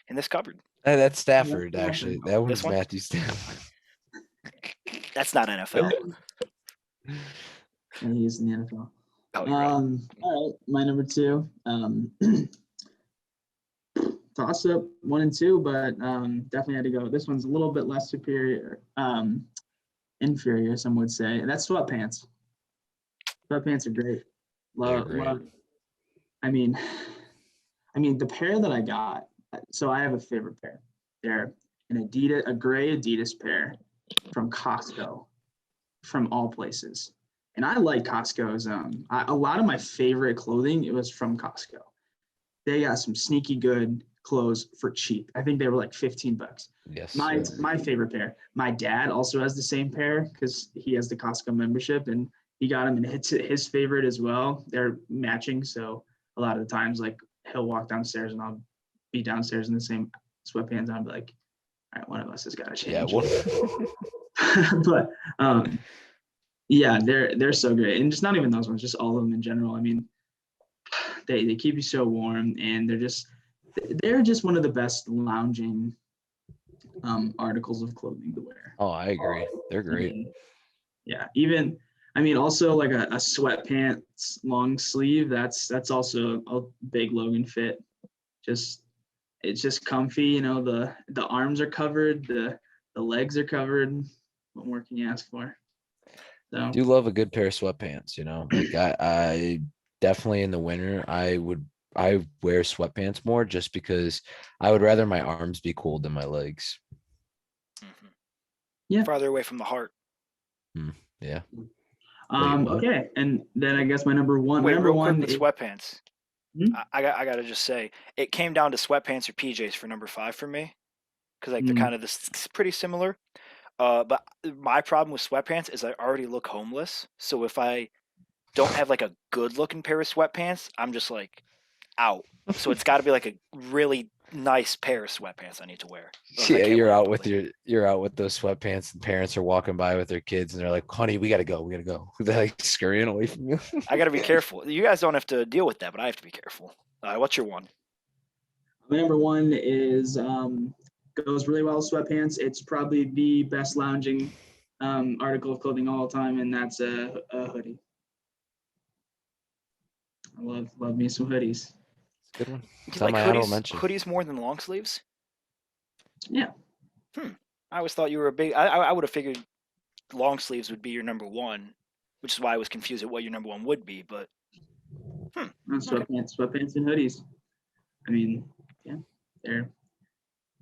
in this cupboard. That's Stafford, actually. That one's one? Matthew Stafford. That's not NFL. And he's in the NFL. Oh, you're right. All right, my number 2. Toss up 1 and 2, but definitely had to go. This one's a little bit less inferior, some would say. And that's sweatpants. Sweatpants are great. Love. I mean, the pair that I got. So I have a favorite pair. They're a gray Adidas pair from Costco, from all places. And I like Costco's. A lot of my favorite clothing, it was from Costco. They got some sneaky good clothes for cheap. I think they were like $15. Yes. My favorite pair. My dad also has the same pair because he has the Costco membership, and he got them, and it's his favorite as well. They're matching, so a lot of the times, like, he'll walk downstairs and I'll be downstairs in the same sweatpants. I'll be like, all right, one of us has got to change. Yeah. But yeah, they're so great, and just not even those ones, just all of them in general. I mean, they keep you so warm, and they're just one of the best lounging articles of clothing to wear. Oh, I agree. They're great. Yeah, also like a sweatpants long sleeve. That's also a big Logan fit. It's just comfy. The arms are covered, the legs are covered. What more can you ask for? So I do love a good pair of sweatpants. Like I definitely in the winter I wear sweatpants more just because I would rather my arms be cold than my legs. Mm-hmm. Yeah. Farther away from the heart. Yeah. Okay, and then I guess my number 1. Wait, number real 1 quick with sweatpants. Hmm? I gotta just say, it came down to sweatpants or PJs for number 5 for me, because like they're kind of pretty similar. But my problem with sweatpants is I already look homeless, so if I don't have like a good looking pair of sweatpants, I'm just like out. So it's got to be like a really nice pair of sweatpants I need to wear. Yeah, you're out with those sweatpants, and parents are walking by with their kids, and they're like, "Honey, we gotta go. They're like scurrying away from you. I gotta be careful. You guys don't have to deal with that, but I have to be careful. What's your one? My number 1 is goes really well with sweatpants. It's probably the best lounging article of clothing all the time, and that's a hoodie. I love me some hoodies. It's a good one. It's You on like my honorable mention. hoodies more than long sleeves? Yeah. I always thought you were a big. I would have figured long sleeves would be your number 1, which is why I was confused at what your number 1 would be. But Sweatpants and hoodies. I mean, yeah,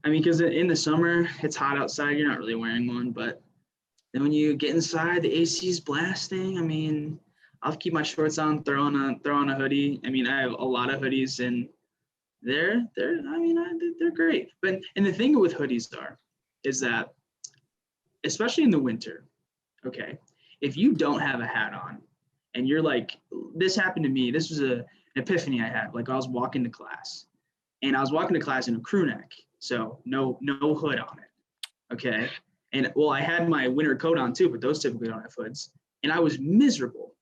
because in the summer it's hot outside, you're not really wearing one, but then when you get inside, the AC's blasting. I mean, I'll keep my shorts on, throw on a hoodie. I mean, I have a lot of hoodies, and they're great. But and the thing with hoodies is that, especially in the winter, okay, if you don't have a hat on, and you're like, this happened to me. This was an epiphany I had. Like, I was walking to class, and I was walking to class in a crew neck, so no hood on it. Okay, and well, I had my winter coat on too, but those typically don't have hoods, and I was miserable.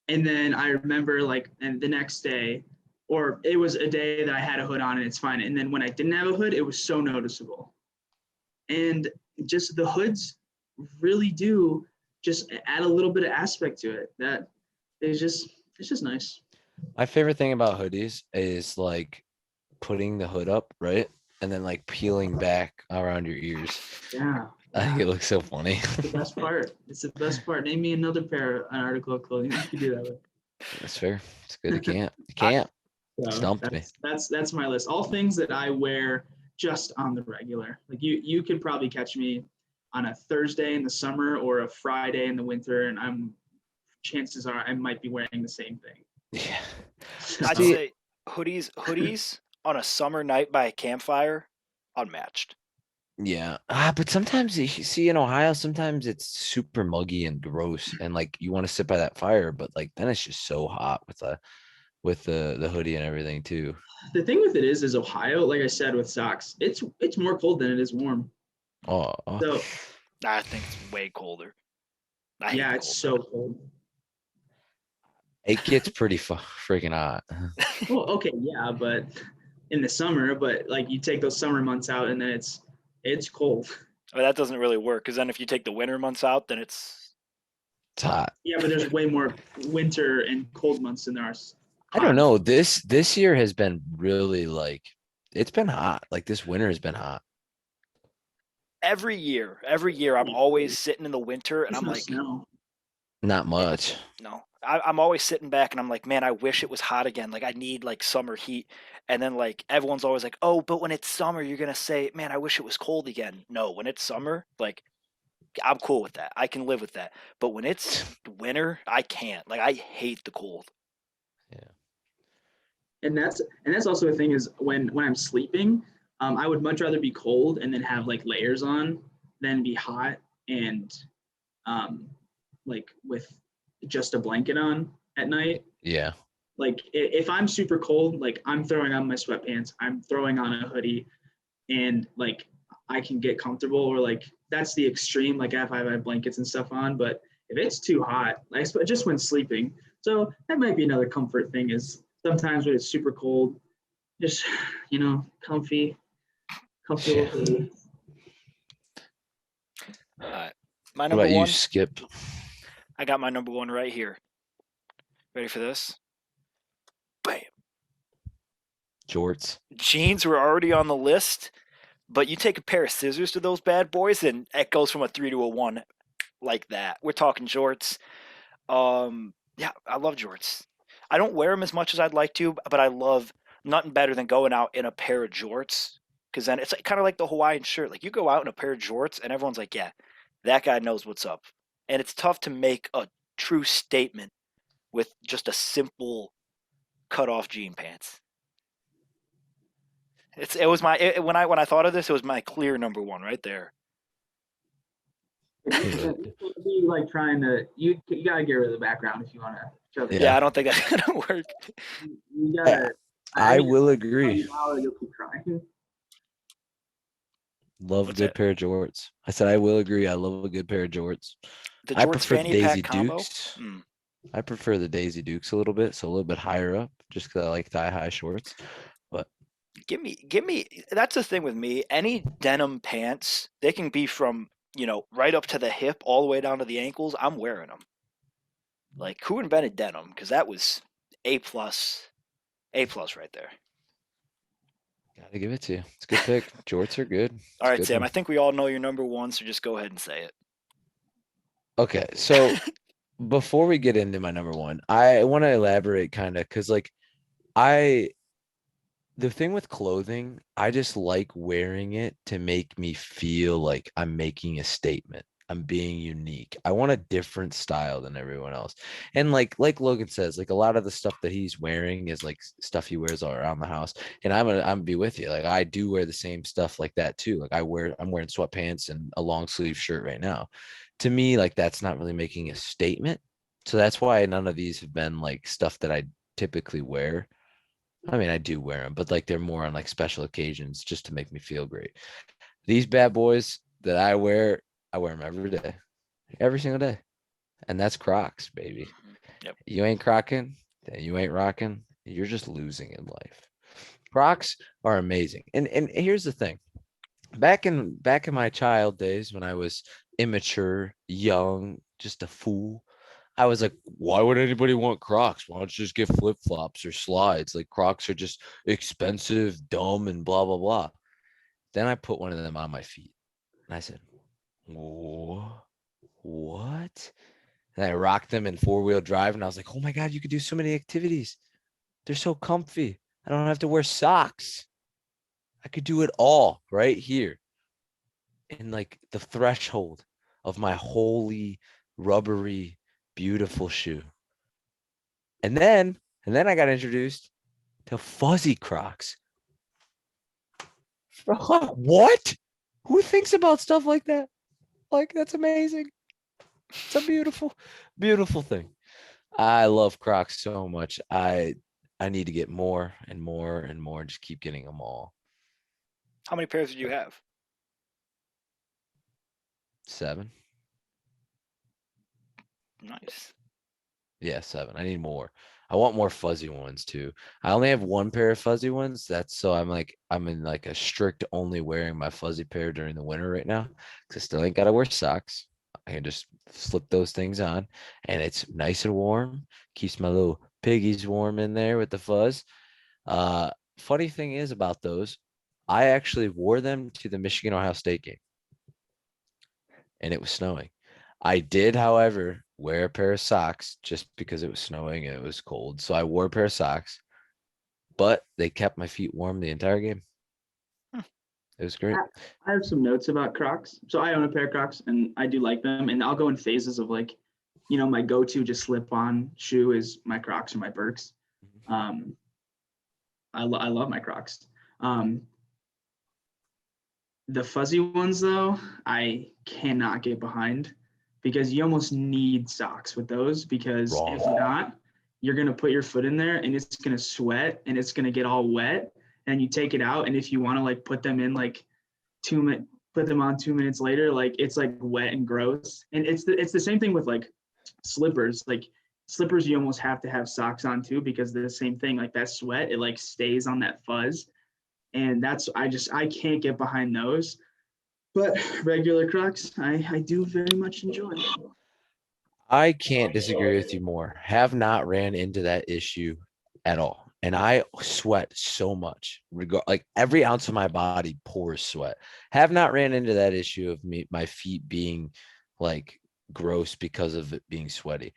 And then I remember, and the next day, or it was a day that I had a hood on and it's fine. And then when I didn't have a hood, it was so noticeable. And just the hoods really do just add a little bit of aspect to it that it's just nice. My favorite thing about hoodies is like putting the hood up, right? And then like peeling back around your ears. Yeah. I think it looks so funny. It's the best part. It's the best part. Name me another an article of clothing you can do that with. That's fair. It's good. You can't. So Stumped me. that's my list. All things that I wear just on the regular. Like you could probably catch me on a Thursday in the summer or a Friday in the winter, and chances are I might be wearing the same thing. Yeah. I'd See- say hoodies on a summer night by a campfire, unmatched. Yeah. But sometimes you see in Ohio, sometimes it's super muggy and gross, and like you want to sit by that fire, but like then it's just so hot with the hoodie and everything too. The thing with it is Ohio, like I said with socks, it's more cold than it is warm. Oh, So I think it's way colder. I hate yeah, the it's cold, so cold. it gets pretty freaking hot. Well, okay, yeah, but in the summer, but like you take those summer months out and then it's cold. But that doesn't really work because then if you take the winter months out, then it's It's hot. Yeah, but there's way more winter and cold months than there are. I don't know. This year has been really like it's been hot. Like this winter has been hot. every year. Every year, I'm always sitting in the winter and There's I'm no like, snow. Not much. no. I'm always sitting back and I'm like, man, I wish it was hot again. Like I need like summer heat. And then like everyone's always like, oh, but when it's summer, you're gonna say, man, I wish it was cold again. No, when it's summer, like I'm cool with that. I can live with that. But when it's winter, I can't. Like I hate the cold. And that's also the thing is when I'm sleeping, I would much rather be cold and then have like layers on than be hot and like with just a blanket on at night. Yeah. Like if I'm super cold, like I'm throwing on my sweatpants, I'm throwing on a hoodie, and like I can get comfortable. Or like that's the extreme. Like if I have blankets and stuff on, but if it's too hot, like just when sleeping, so that might be another comfort thing. Is sometimes when it's super cold, just comfortable Yeah. hoodie. My What number about you, one, Skip? I got my number one right here. Ready for this? Bam. Jorts. Jeans were already on the list, but you take a pair of scissors to those bad boys, and it goes from a 3 to a 1 like that. We're talking jorts. Yeah, I love jorts. I don't wear them as much as I'd like to, but I love nothing better than going out in a pair of jorts. Because then it's kind of like the Hawaiian shirt. Like you go out in a pair of jorts, and everyone's like, "Yeah, that guy knows what's up." And it's tough to make a true statement with just a simple cut-off jean pants. When I thought of this, it was my clear number one right there. It'd be like trying to you gotta get rid of the background if you want to show the Yeah, I don't think that's gonna work. You gotta. I mean, will agree. now you'll keep trying. Love a What's good that? pair of jorts. I said I will agree. I love a good pair of jorts. The I jorts prefer fanny Daisy pack combo. Dukes. I prefer the Daisy Dukes a little bit, so a little bit higher up, just because I like thigh-high shorts. But Give me. That's the thing with me. Any denim pants, they can be from right up to the hip, all the way down to the ankles. I'm wearing them. Like who invented denim? Because that was A plus right there. gotta give it to you. It's a good pick. Jorts are good. It's All a right, good Sam. one. I think we all know your number one, so just go ahead and say it. Okay, so before we get into my number one, I want to elaborate kind of because like the thing with clothing, I just like wearing it to make me feel like I'm making a statement. I'm being unique. I want a different style than everyone else. And like Logan says, like a lot of the stuff that he's wearing is like stuff he wears all around the house. And I'm gonna be with you. Like I do wear the same stuff like that too. Like I'm wearing sweatpants and a long sleeve shirt right now. To me, like that's not really making a statement. So that's why none of these have been like stuff that I typically wear. I mean, I do wear them, but like they're more on like special occasions just to make me feel great. These bad boys that I wear them every day, every single day. And that's Crocs, baby. Yep. You ain't crocking, then you ain't rocking. You're just losing in life. Crocs are amazing. And here's the thing. Back in my child days when I was immature, young, just a fool, I was like, why would anybody want Crocs? Why don't you just get flip-flops or slides? Like Crocs are just expensive, dumb, and blah, blah, blah. Then I put one of them on my feet. And I said, what? And I rocked them in 4-wheel drive. And I was like, oh my God, you could do so many activities. They're so comfy. I don't have to wear socks. I could do it all right here in like the threshold of my holy, rubbery, beautiful shoe. And then I got introduced to fuzzy Crocs. What? Who thinks about stuff like that? Like, that's amazing. It's a beautiful, beautiful thing. I love Crocs so much. I need to get more and more and more. Just keep getting them all. How many pairs did you have? 7. Nice. Yeah, 7. I need more. I want more fuzzy ones too. I only have 1 pair of fuzzy ones. That's so I'm in like a strict only wearing my fuzzy pair during the winter right now because I still ain't gotta wear socks. I can just slip those things on and it's nice and warm. Keeps my little piggies warm in there with the fuzz. Funny thing is about those, I actually wore them to the Michigan Ohio State game and it was snowing. I did, however, wear a pair of socks just because it was snowing and it was cold. So I wore a pair of socks, but they kept my feet warm the entire game. It was great. I have some notes about Crocs. So I own a pair of Crocs and I do like them. And I'll go in phases of like, my go-to just slip-on shoe is my Crocs or my Birks. I love my Crocs. The fuzzy ones though, I cannot get behind because you almost need socks with those because Wrong. if not, you're going to put your foot in there and it's going to sweat and it's going to get all wet and you take it out. And if you want to like put them in like put them on 2 minutes later, like it's like wet and gross. And it's the same thing with like slippers. Like slippers, you almost have to have socks on too because they're the same thing. Like that sweat, it like stays on that fuzz. And I can't get behind those. But regular Crocs, I do very much enjoy. I can't disagree with you more. Have not ran into that issue at all. And I sweat so much. Like every ounce of my body pours sweat. Have not ran into that issue of my feet being like gross because of it being sweaty.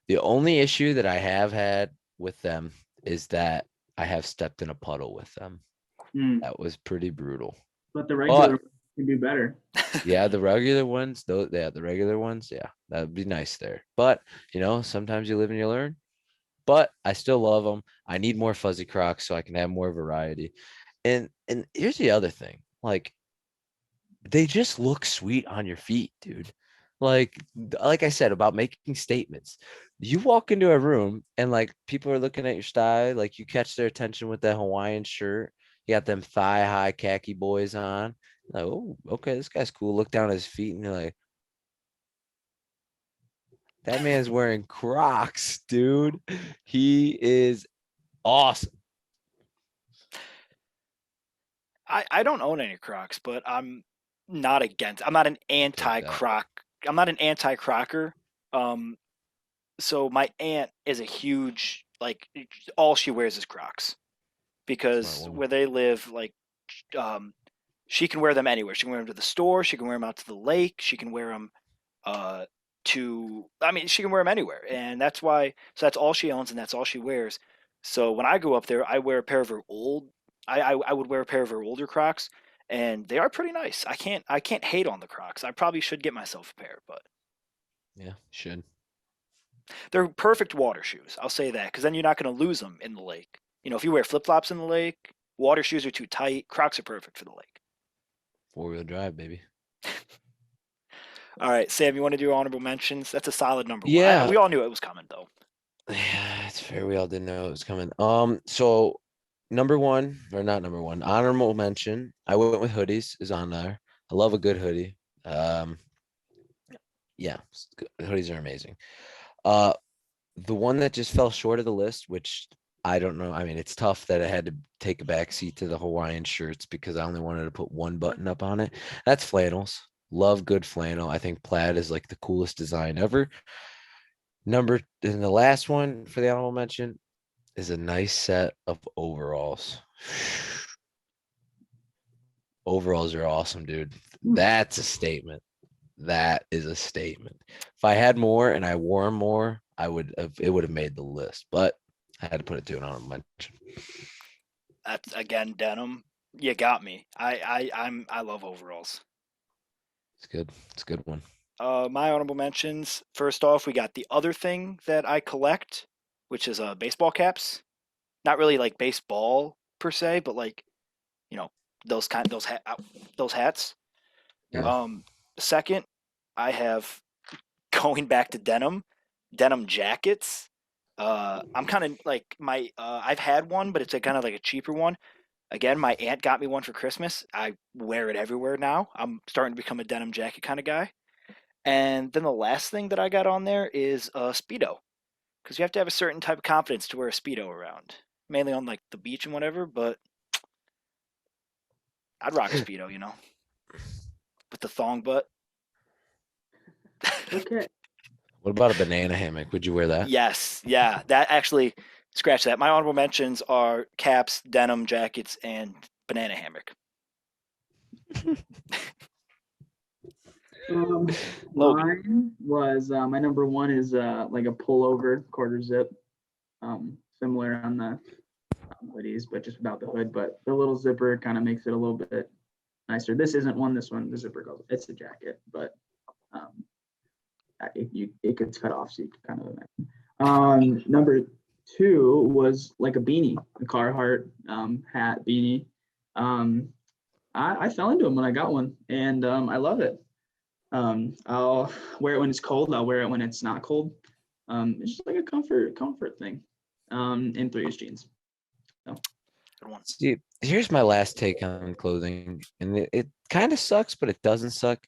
The only issue that I have had with them is that I have stepped in a puddle with them. That was pretty brutal. But the regular can do better. Yeah, the regular ones, though. Yeah, the regular ones. Yeah, that would be nice there. But sometimes you live and you learn. But I still love them. I need more fuzzy Crocs so I can have more variety. And here's the other thing: like, they just look sweet on your feet, dude. Like I said about making statements. You walk into a room and like people are looking at your style. Like you catch their attention with that Hawaiian shirt. You got them thigh high khaki boys on. Like, oh, okay, this guy's cool. Look down at his feet and you're like, that man's wearing Crocs, dude. He is awesome. I don't own any Crocs, but I'm not an anti-Croc. I'm not an anti-Crocker. So my aunt is a huge, like, all she wears is Crocs because where they live, like, she can wear them anywhere. She can wear them to the store. She can wear them out to the lake. She can wear them she can wear them anywhere. And that's all she owns and that's all she wears. So when I go up there, I wear a pair of her I would wear a pair of her older Crocs and they are pretty nice. I can't hate on the Crocs. I probably should get myself a pair, but yeah, should. They're perfect water shoes. I'll say that because then you're not going to lose them in the lake. If you wear flip-flops in the lake, water shoes are too tight. Crocs are perfect for the lake. 4-wheel drive, baby. All right, Sam, you want to do honorable mentions? That's a solid number 1. Yeah. We all knew it was coming, though. Yeah, it's fair. We all didn't know it was coming. So number 1, or not number 1, honorable mention. I went with hoodies is on there. I love a good hoodie. Yeah, hoodies are amazing. The one that just fell short of the list, which I don't know. I mean, it's tough that I had to take a backseat to the Hawaiian shirts because I only wanted to put one button up on it. That's flannels. Love good flannel. I think plaid is like the coolest design ever. And the last one for the honorable mention is a nice set of overalls. Overalls are awesome, dude. That's a statement. That is a statement. If I had more and I wore more, it would have made the list, but I had to put it to an honorable mention. That's again denim. You got me. I love overalls. It's good. It's a good one. My honorable mentions. First off, we got the other thing that I collect, which is baseball caps. Not really like baseball per se, but like those hats. Yeah. Second, I have going back to denim jackets. I'm kind of like I've had one, but it's kind of like a cheaper one. Again, my aunt got me one for Christmas. I wear it everywhere now. I'm starting to become a denim jacket kind of guy. And then the last thing that I got on there is a Speedo, because you have to have a certain type of confidence to wear a Speedo around, mainly on like the beach and whatever. But I'd rock a Speedo, with the thong butt. Okay. What about a banana hammock? Would you wear that? Yes, yeah, that actually scratch that. My honorable mentions are caps, denim jackets, and banana hammock. Logan. Mine was my number one is like a pullover quarter zip, similar on the hoodies, but just without the hood. But the little zipper kind of makes it a little bit nicer. This isn't one. This one, the zipper goes. It's a jacket, but it could cut off, so you can kind of imagine. Number two was like a beanie, a Carhartt hat beanie. I fell into them when I got one, and I love it. I'll wear it when it's cold. I'll wear it when it's not cold. It's just like a comfort thing. In 3-inch jeans. So. Good one. See, here's my last take on clothing, and it kind of sucks, but it doesn't suck.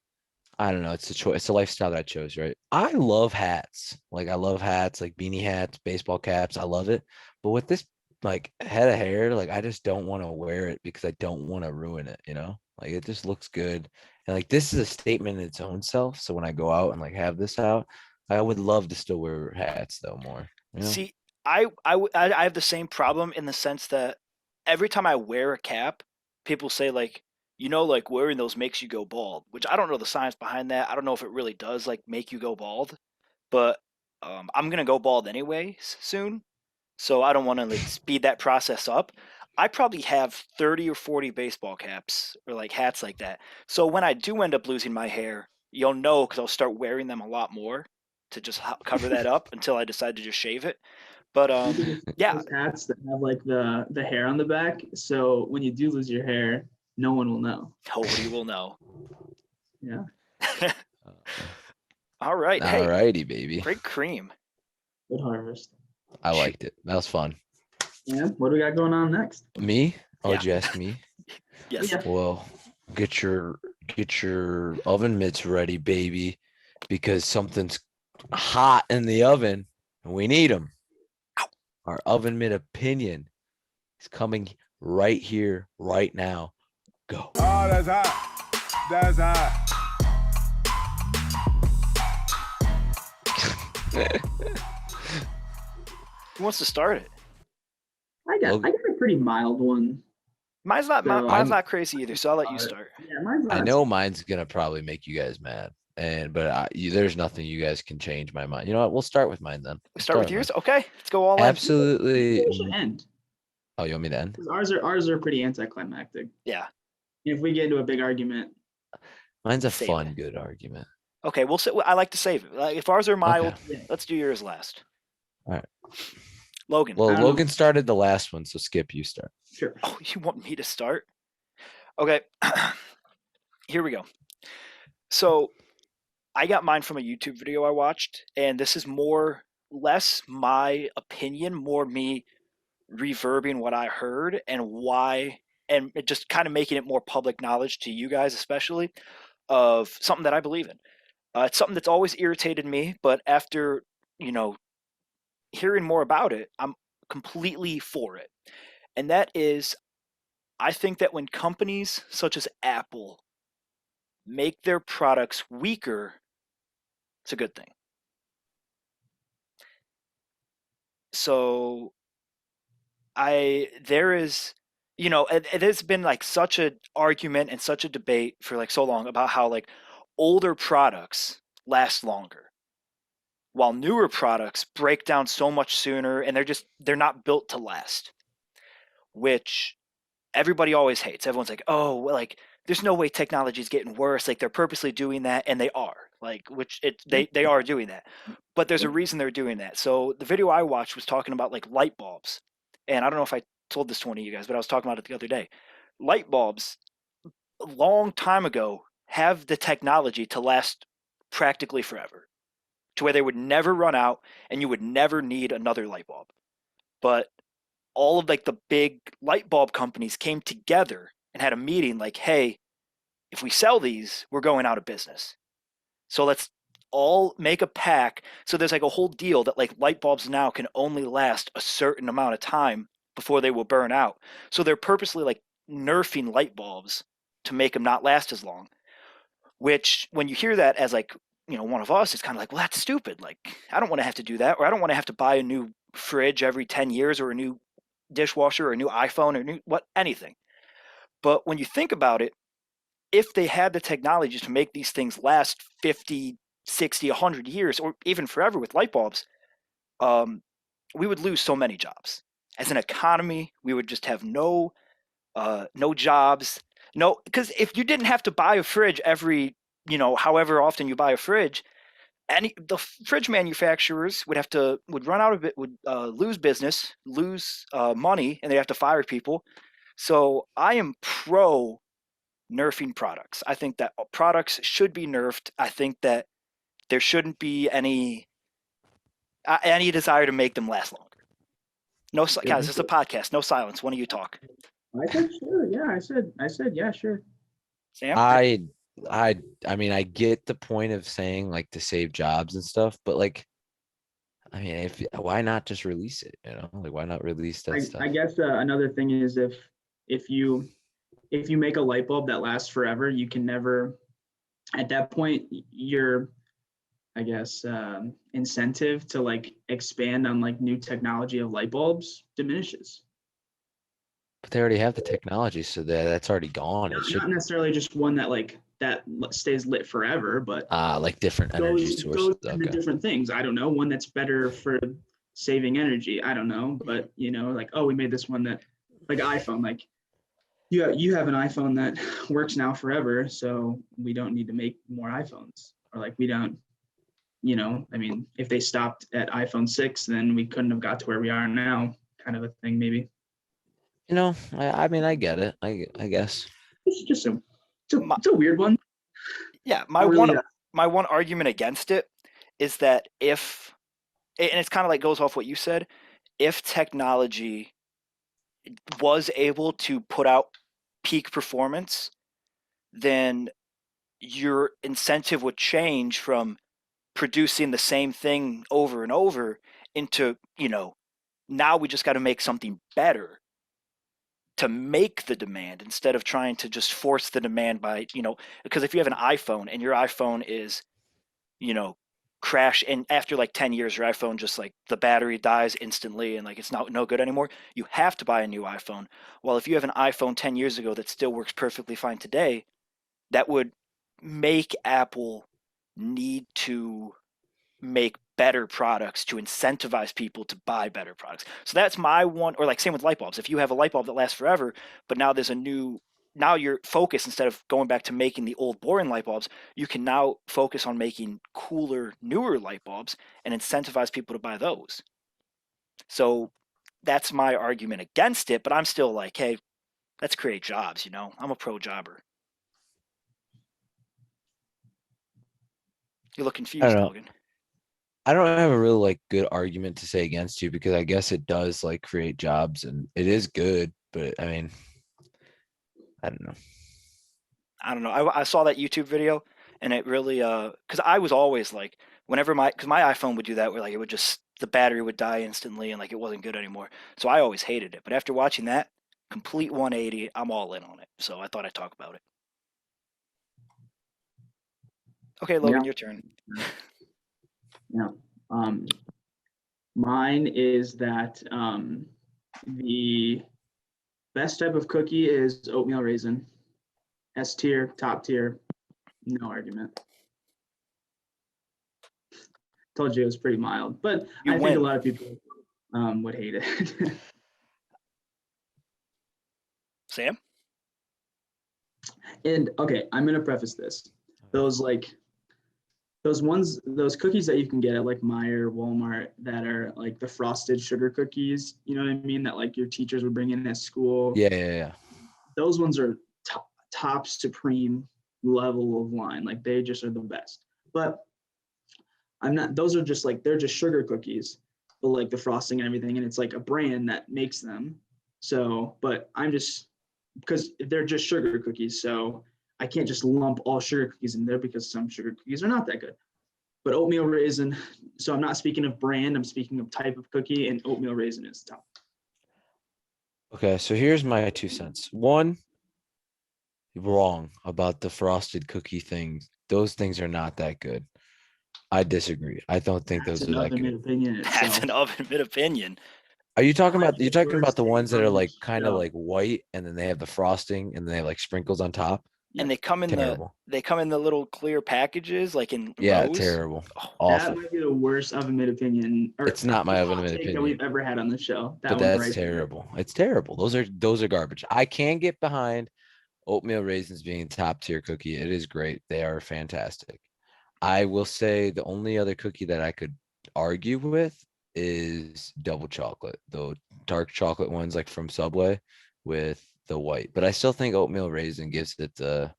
I don't know. It's a choice. It's a lifestyle that I chose, right? I love hats. Like I love hats, like beanie hats, baseball caps. I love it. But with this like head of hair, like I just don't want to wear it because I don't want to ruin it, Like it just looks good. And like this is a statement in its own self. So when I go out and like have this out, I would love to still wear hats though more. See, I have the same problem in the sense that every time I wear a cap, people say like, like wearing those makes you go bald, which I don't know the science behind that. I don't know if it really does like make you go bald, but I'm gonna go bald anyway soon, so I don't want to like speed that process up. I probably have 30 or 40 baseball caps or like hats like that. So when I do end up losing my hair, you'll know because I'll start wearing them a lot more to just cover that up until I decide to just shave it. But yeah, Those hats that have like the hair on the back, so when you do lose your hair, no one will know. nobody will know. Yeah. All right. Hey, All righty, baby. great cream. Good harvest. I liked it. That was fun. Yeah. What do we got going on next? Me? Oh, Yeah. did you ask me? Yes. Yeah. Well, get your oven mitts ready, baby, because something's hot in the oven and we need them. Our Oven Mitt Opinion is coming right here, right now. Go. Oh, that's hot. That's hot. Who wants to start it? I got a pretty mild one. Mine's not So, mine's not crazy either, so I'll let you start. Yeah, mine's not. I know mine's gonna probably make you guys mad, but there's nothing you guys can change my mind. You know what? We'll start with mine then. We start with yours? Okay, let's go all in. Absolutely. We should end. Oh, you want me to end? 'Cause ours are pretty anticlimactic. Yeah. If we get into a big argument, Mine's a Save fun, it. good argument. Okay, I like to save it. Like, if ours are mild, Okay. let's do yours last. All right. Logan. Well, I don't know. Logan started the last one, so Skip, you start. sure. Oh, you want me to start? Okay. Here we go. So I got mine from a YouTube video I watched, and this is less my opinion, more me reverbing what I heard and why, and it just kind of making it more public knowledge to you guys, especially, of something that I believe in. It's something that's always irritated me, but after, hearing more about it, I'm completely for it. And that is, I think that when companies such as Apple make their products weaker, it's a good thing. So there is, it has been like such an argument and such a debate for like so long about how like older products last longer, while newer products break down so much sooner and they're not built to last, which everybody always hates. Everyone's like, oh, well, like there's no way technology is getting worse. Like they're purposely doing that, and they are. Like they are doing that, but there's a reason they're doing that. So the video I watched was talking about like light bulbs, and I don't know if I told this to one of you guys, but I was talking about it the other day. Light bulbs, a long time ago, have the technology to last practically forever, to where they would never run out, and you would never need another light bulb. But all of like the big light bulb companies came together and had a meeting like, hey, if we sell these, we're going out of business. So let's all make a pack. So there's like a whole deal that like light bulbs now can only last a certain amount of time before they will burn out. So they're purposely like nerfing light bulbs to make them not last as long, which when you hear that as like, one of us, it's kind of like, well, that's stupid. Like, I don't want to have to do that, or I don't want to have to buy a new fridge every 10 years or a new dishwasher or a new iPhone or anything. But when you think about it, if they had the technology to make these things last 50, 60, 100 years, or even forever with light bulbs, we would lose so many jobs. As an economy, we would just have no jobs. No, because if you didn't have to buy a fridge every, however often you buy a fridge, the fridge manufacturers would run out of it, would lose business, lose money, and they have to fire people. So I am pro nerfing products. I think that products should be nerfed. I think that there shouldn't be any desire to make them last longer. No, guys, this is a podcast. No silence. One of you talk. I said sure. Yeah, I said yeah, sure. Sam? I mean, I get the point of saying like to save jobs and stuff, but like, I mean, why not just release it? Like why not release that stuff? I guess another thing is if you make a light bulb that lasts forever, you can never. At that point, your, I guess, incentive to like expand on like new technology of light bulbs diminishes. But they already have the technology, so that's already gone. Not necessarily just one that stays lit forever, but like different energy sources. Goes into different things. I don't know, one that's better for saving energy. I don't know, but like, oh, we made this one that, like iPhone, like you have an iPhone that works now forever, so we don't need to make more iPhones, or like we don't. I mean, if they stopped at iPhone 6, then we couldn't have got to where we are now, kind of a thing, maybe. I mean, I get it. I guess It's just it's a weird one. Yeah, my one argument against it is that and it's kind of like goes off what you said, if technology was able to put out peak performance, then your incentive would change from producing the same thing over and over into, now we just got to make something better to make the demand, instead of trying to just force the demand by, because if you have an iPhone and your iPhone is, crash, and after like 10 years, your iPhone just like the battery dies instantly and like it's no good anymore, you have to buy a new iPhone. Well, if you have an iPhone 10 years ago that still works perfectly fine today, that would make Apple need to make better products to incentivize people to buy better products. So that's my one, or like same with light bulbs. If you have a light bulb that lasts forever, but now there's now your focus, instead of going back to making the old boring light bulbs, you can now focus on making cooler, newer light bulbs and incentivize people to buy those. So that's my argument against it, but I'm still like, hey, let's create jobs, I'm a pro jobber. You look confused, Logan. I don't have a really like good argument to say against you, because I guess it does like create jobs and it is good, but I mean, I don't know. I saw that YouTube video and it really, cause I was always like, cause my iPhone would do that where like, the battery would die instantly and like, it wasn't good anymore. So I always hated it. But after watching that complete 180, I'm all in on it. So I thought I'd talk about it. Okay, Logan, your turn. Yeah. Mine is that the best type of cookie is oatmeal raisin. S tier, top tier, no argument. Told you it was pretty mild, but I think a lot of people would hate it. Sam? And okay, I'm gonna preface this. Those cookies that you can get at like Meijer, Walmart, that are like the frosted sugar cookies, you know what I mean? That like your teachers would bring in at school. Yeah. Those ones are top supreme level of line. Like they just are the best. But those are just like, they're just sugar cookies, but like the frosting and everything. And it's like a brand that makes them. So, but because they're just sugar cookies. So I can't just lump all sugar cookies in there because some sugar cookies are not that good. But oatmeal raisin, so I'm not speaking of brand, I'm speaking of type of cookie, and oatmeal raisin is top. Okay, so here's my 2 cents. One, wrong about the frosted cookie things. Those things are not that good. I disagree. I don't think That's those are that another good. opinion That's itself. an Oven Mitt Opinion. Are you talking Like about the worst the ones that thing are on like the kind of show. like white and then they have the frosting and then they have like sprinkles on top? And they come in Terrible. the little clear packages, like in Yeah, rows. terrible. Oh, Awful. That might be the worst Oven Mitt Opinion. It's not my Oven Mitt take that opinion. we've ever had on the show. That But one's that's right there. terrible. It's terrible. Those are garbage. I can get behind oatmeal raisins being top tier cookie. It is great. They are fantastic. I will say the only other cookie that I could argue with is double chocolate, the dark chocolate ones like from Subway with the white. But I still think oatmeal raisin gives it the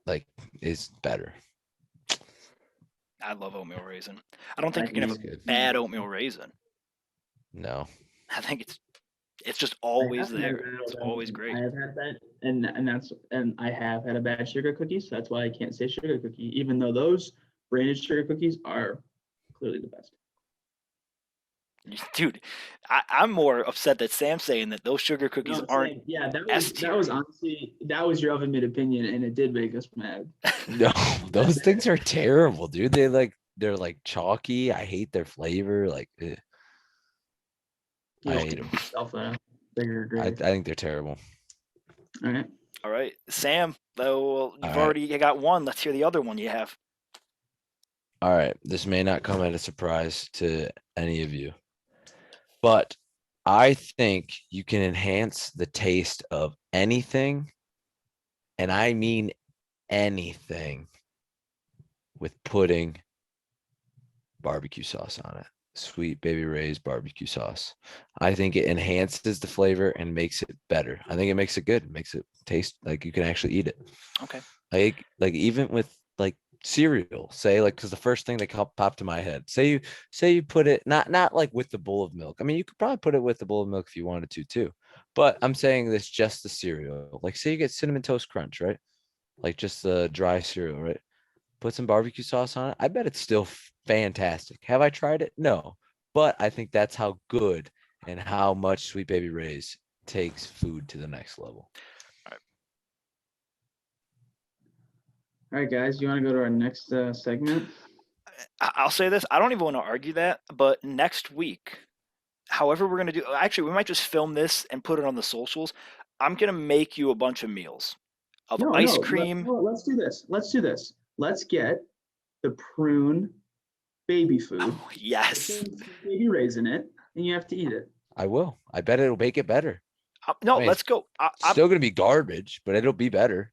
like is better. I love oatmeal raisin. I don't think you can have It's a good. bad oatmeal raisin. No. I think it's just always I have had there. bad It's Oven- always great. I have had that, and I have had a bad sugar cookie, so that's why I can't say sugar cookie, even though those branded sugar cookies are clearly the best. Dude, I'm more upset that Sam's saying that those sugar cookies No, aren't Sam, yeah, that S tier. was honestly, that was your Oven Mitt Opinion, and it did make us mad. No, those things are terrible, dude. They're like chalky. I hate their flavor. Like ugh. I hate them. Yourself a bigger I grade. think they're terrible. All right. All right, Sam, though you've right. already got one. Let's hear the other one you have. All right. This may not come as a surprise to any of you, but I think you can enhance the taste of anything, and I mean anything, with putting barbecue sauce on it. Sweet Baby Ray's barbecue sauce. I think it enhances the flavor and makes it better. I think it makes it good. It makes it taste like you can actually eat it. Okay. Like even with like cereal, say like, because the first thing that popped to my head, say you put it not like with the bowl of milk. I mean, you could probably put it with the bowl of milk if you wanted to too, but I'm saying this just the cereal. Like say you get Cinnamon Toast Crunch, right? Like just the dry cereal, right? Put some barbecue sauce on it. I bet it's still fantastic. Have I tried it? No, but I think that's how good and how much Sweet Baby Ray's takes food to the next level. All right, guys, you want to go to our next segment? I'll say this. I don't even want to argue that, but next week, however we're going to do, actually, we might just film this and put it on the socials. I'm going to make you a bunch of meals of ice cream. Let's do this. Let's get the prune baby food. Oh, yes. Baby raisin it, and you have to eat it. I will. I bet it'll make it better. No, I mean, let's go. Still gonna be garbage, but it'll be better.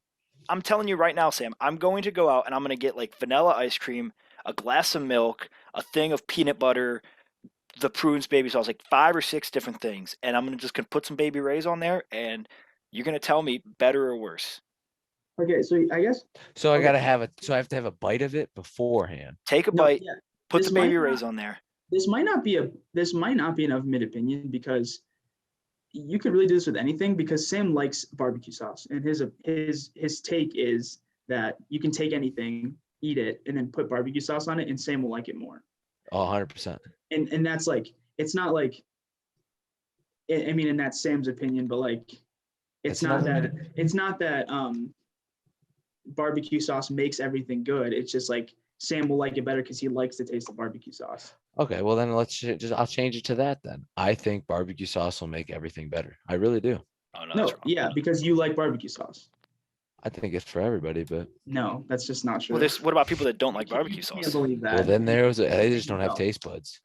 I'm telling you right now, Sam, I'm going to go out and I'm going to get like vanilla ice cream, a glass of milk, a thing of peanut butter, the prunes baby sauce, like 5 or 6 different things. And I'm just going to put some Baby Ray's on there and you're going to tell me better or worse. Okay, so I guess. So I Okay. gotta have it. So I have to have a bite of it beforehand. Take a No, bite, yeah, put this the Baby might Ray's not- on there. This might not be an Oven Mitt opinion, because you could really do this with anything, because Sam likes barbecue sauce, and his take is that you can take anything, eat it, and then put barbecue sauce on it, and Sam will like it more. 100%. And that's like, it's not like, I mean, and that's Sam's opinion, but like, it's not that barbecue sauce makes everything good. It's just like Sam will like it better because he likes the taste of barbecue sauce. Okay, well then I'll change it to that then. I think barbecue sauce will make everything better. I really do. Oh, no, No, that's wrong. yeah, because you like barbecue sauce. I think it's for everybody, but No, that's just not true. Well, what about people that don't like barbecue You can't sauce? believe that. well then they just don't have No. taste buds.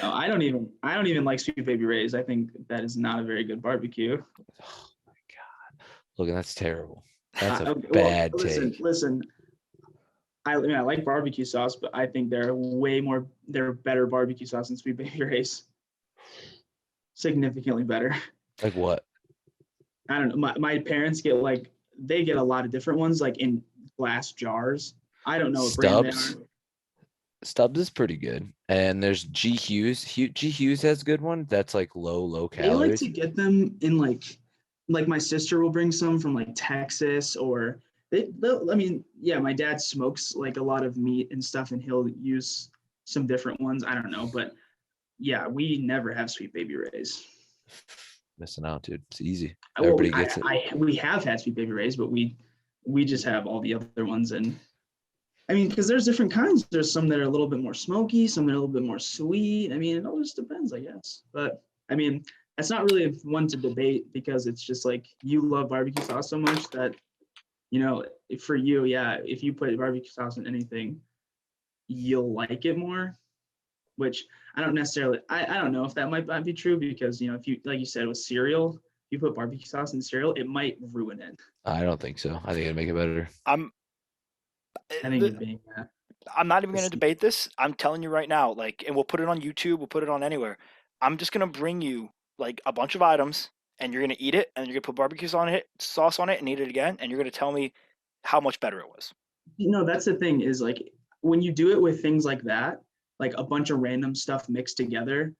No, I don't even like Sweet Baby Ray's. I think that is not a very good barbecue. Oh my God. Logan, that's terrible. That's a Okay, bad listen, take. listen. I like barbecue sauce, but I think they're better barbecue sauce than Sweet Baby Ray's. Significantly better. Like what? I don't know. My parents they get a lot of different ones, like in glass jars. I don't know what brand they Stubbs. are. Stubbs is pretty good. And there's G Hughes. G Hughes has a good one. That's like low They like calories. to get them in like my sister will bring some from like Texas, or my dad smokes like a lot of meat and stuff, and he'll use some different ones. I don't know, but yeah, we never have Sweet Baby Ray's. Missing out, dude. It's easy. Well, Everybody gets it. we have had Sweet Baby Ray's, but we just have all the other ones. And I mean, because there's different kinds. There's some that are a little bit more smoky, some that are a little bit more sweet. I mean, it all just depends, I guess. But I mean, that's not really one to debate, because it's just like you love barbecue sauce so much that, for you, yeah, if you put barbecue sauce in anything, you'll like it more. Which I don't necessarily, I don't know if that might not be true, because, if you, like you said, with cereal, you put barbecue sauce in cereal, it might ruin it. I don't think so. I think it'd make it better. I think it'd be, I'm not even going to debate this. I'm telling you right now, and we'll put it on YouTube, we'll put it on anywhere. I'm just going to bring you like a bunch of items, and you're going to eat it, and you're going to put barbecue sauce on it and eat it again, and you're going to tell me how much better it was. That's the thing, is like when you do it with things like that, like a bunch of random stuff mixed together,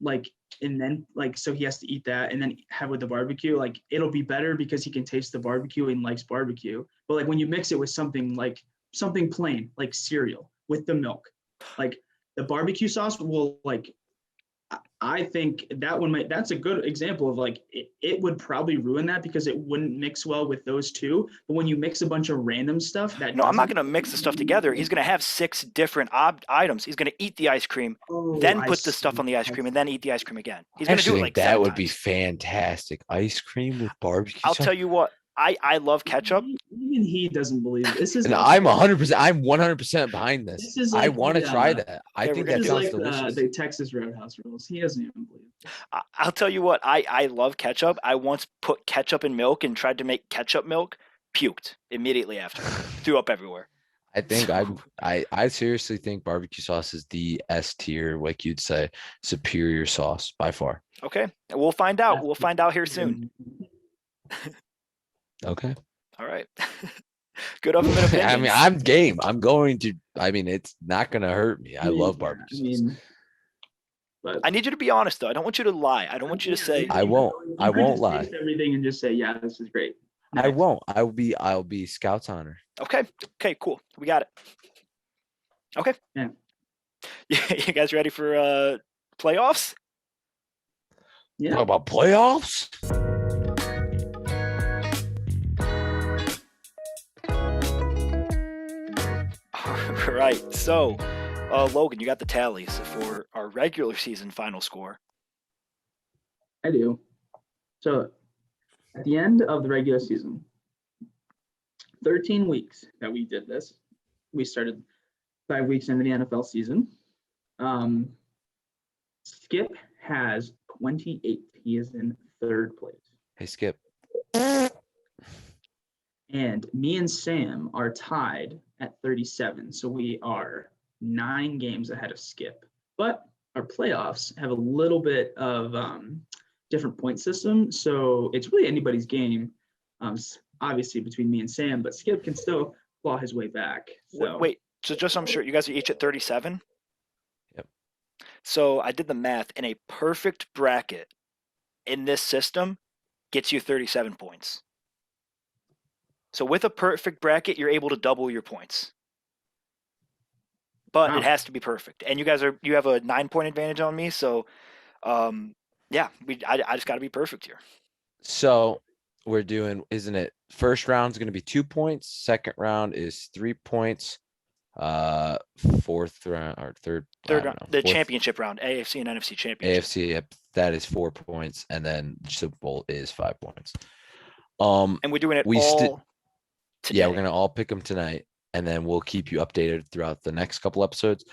and then so he has to eat that and then have with the barbecue, it'll be better because he can taste the barbecue and likes barbecue. But when you mix it with something plain, like cereal with the milk, the barbecue sauce will I think that's a good example of it would probably ruin that, because it wouldn't mix well with those two. But when you mix a bunch of random stuff, I'm not going to mix the stuff together. He's going to have 6 different items. He's going to eat the ice cream, then put the stuff on the ice cream, and then eat the ice cream again. He's going to do it like that would be fantastic. Ice cream with barbecue sauce. I'll tell you what. I love ketchup. Even he doesn't believe it. This is. And I'm 100%. I'm 100% behind this. I want to try that. I think that sounds delicious. The Texas Roadhouse rules. He doesn't even believe it. I'll tell you what. I love ketchup. I once put ketchup in milk and tried to make ketchup milk. Puked immediately after. Threw up everywhere. I think I seriously think barbecue sauce is the S tier, like you'd say, superior sauce by far. Okay, we'll find out. We'll find out here soon. Okay. All right. Good Oven Mitt Opinion. I mean, I'm game. I'm going to. I mean, it's not going to hurt me. I love barbecue sauce. But I need you to be honest, though. I don't want you to lie. I don't want you to say. I won't. I won't lie. Everything and just say, yeah, this is great. I won't. I'll be Scout's honor. Okay. Okay. Cool. We got it. Okay. Yeah. You guys ready for playoffs? Yeah. Talk about playoffs. All right. So, Logan, you got the tallies for our regular season final score. I do. So, at the end of the regular season, 13 weeks that we did this, we started 5 weeks into the NFL season. Skip has 28. He is in 3rd place. Hey, Skip. And me and Sam are tied at 37. So we are 9 games ahead of Skip. But our playoffs have a little bit of different point system. So it's really anybody's game, obviously, between me and Sam. But Skip can still claw his way back. So. Wait. So just so I'm sure, you guys are each at 37? Yep. So I did the math, and a perfect bracket in this system gets you 37 points. So with a perfect bracket, you're able to double your points. But it has to be perfect. And you have a 9-point advantage on me. So, I just got to be perfect here. So we're doing, isn't it? First round is going to be 2 points. Second round is 3 points. Fourth round or third round, championship round, AFC and NFC championship. AFC, yep, that is 4 points, and then Super Bowl is 5 points. And we're doing it all today. Yeah, we're gonna all pick them tonight. and then we'll keep you updated throughout the next couple episodes.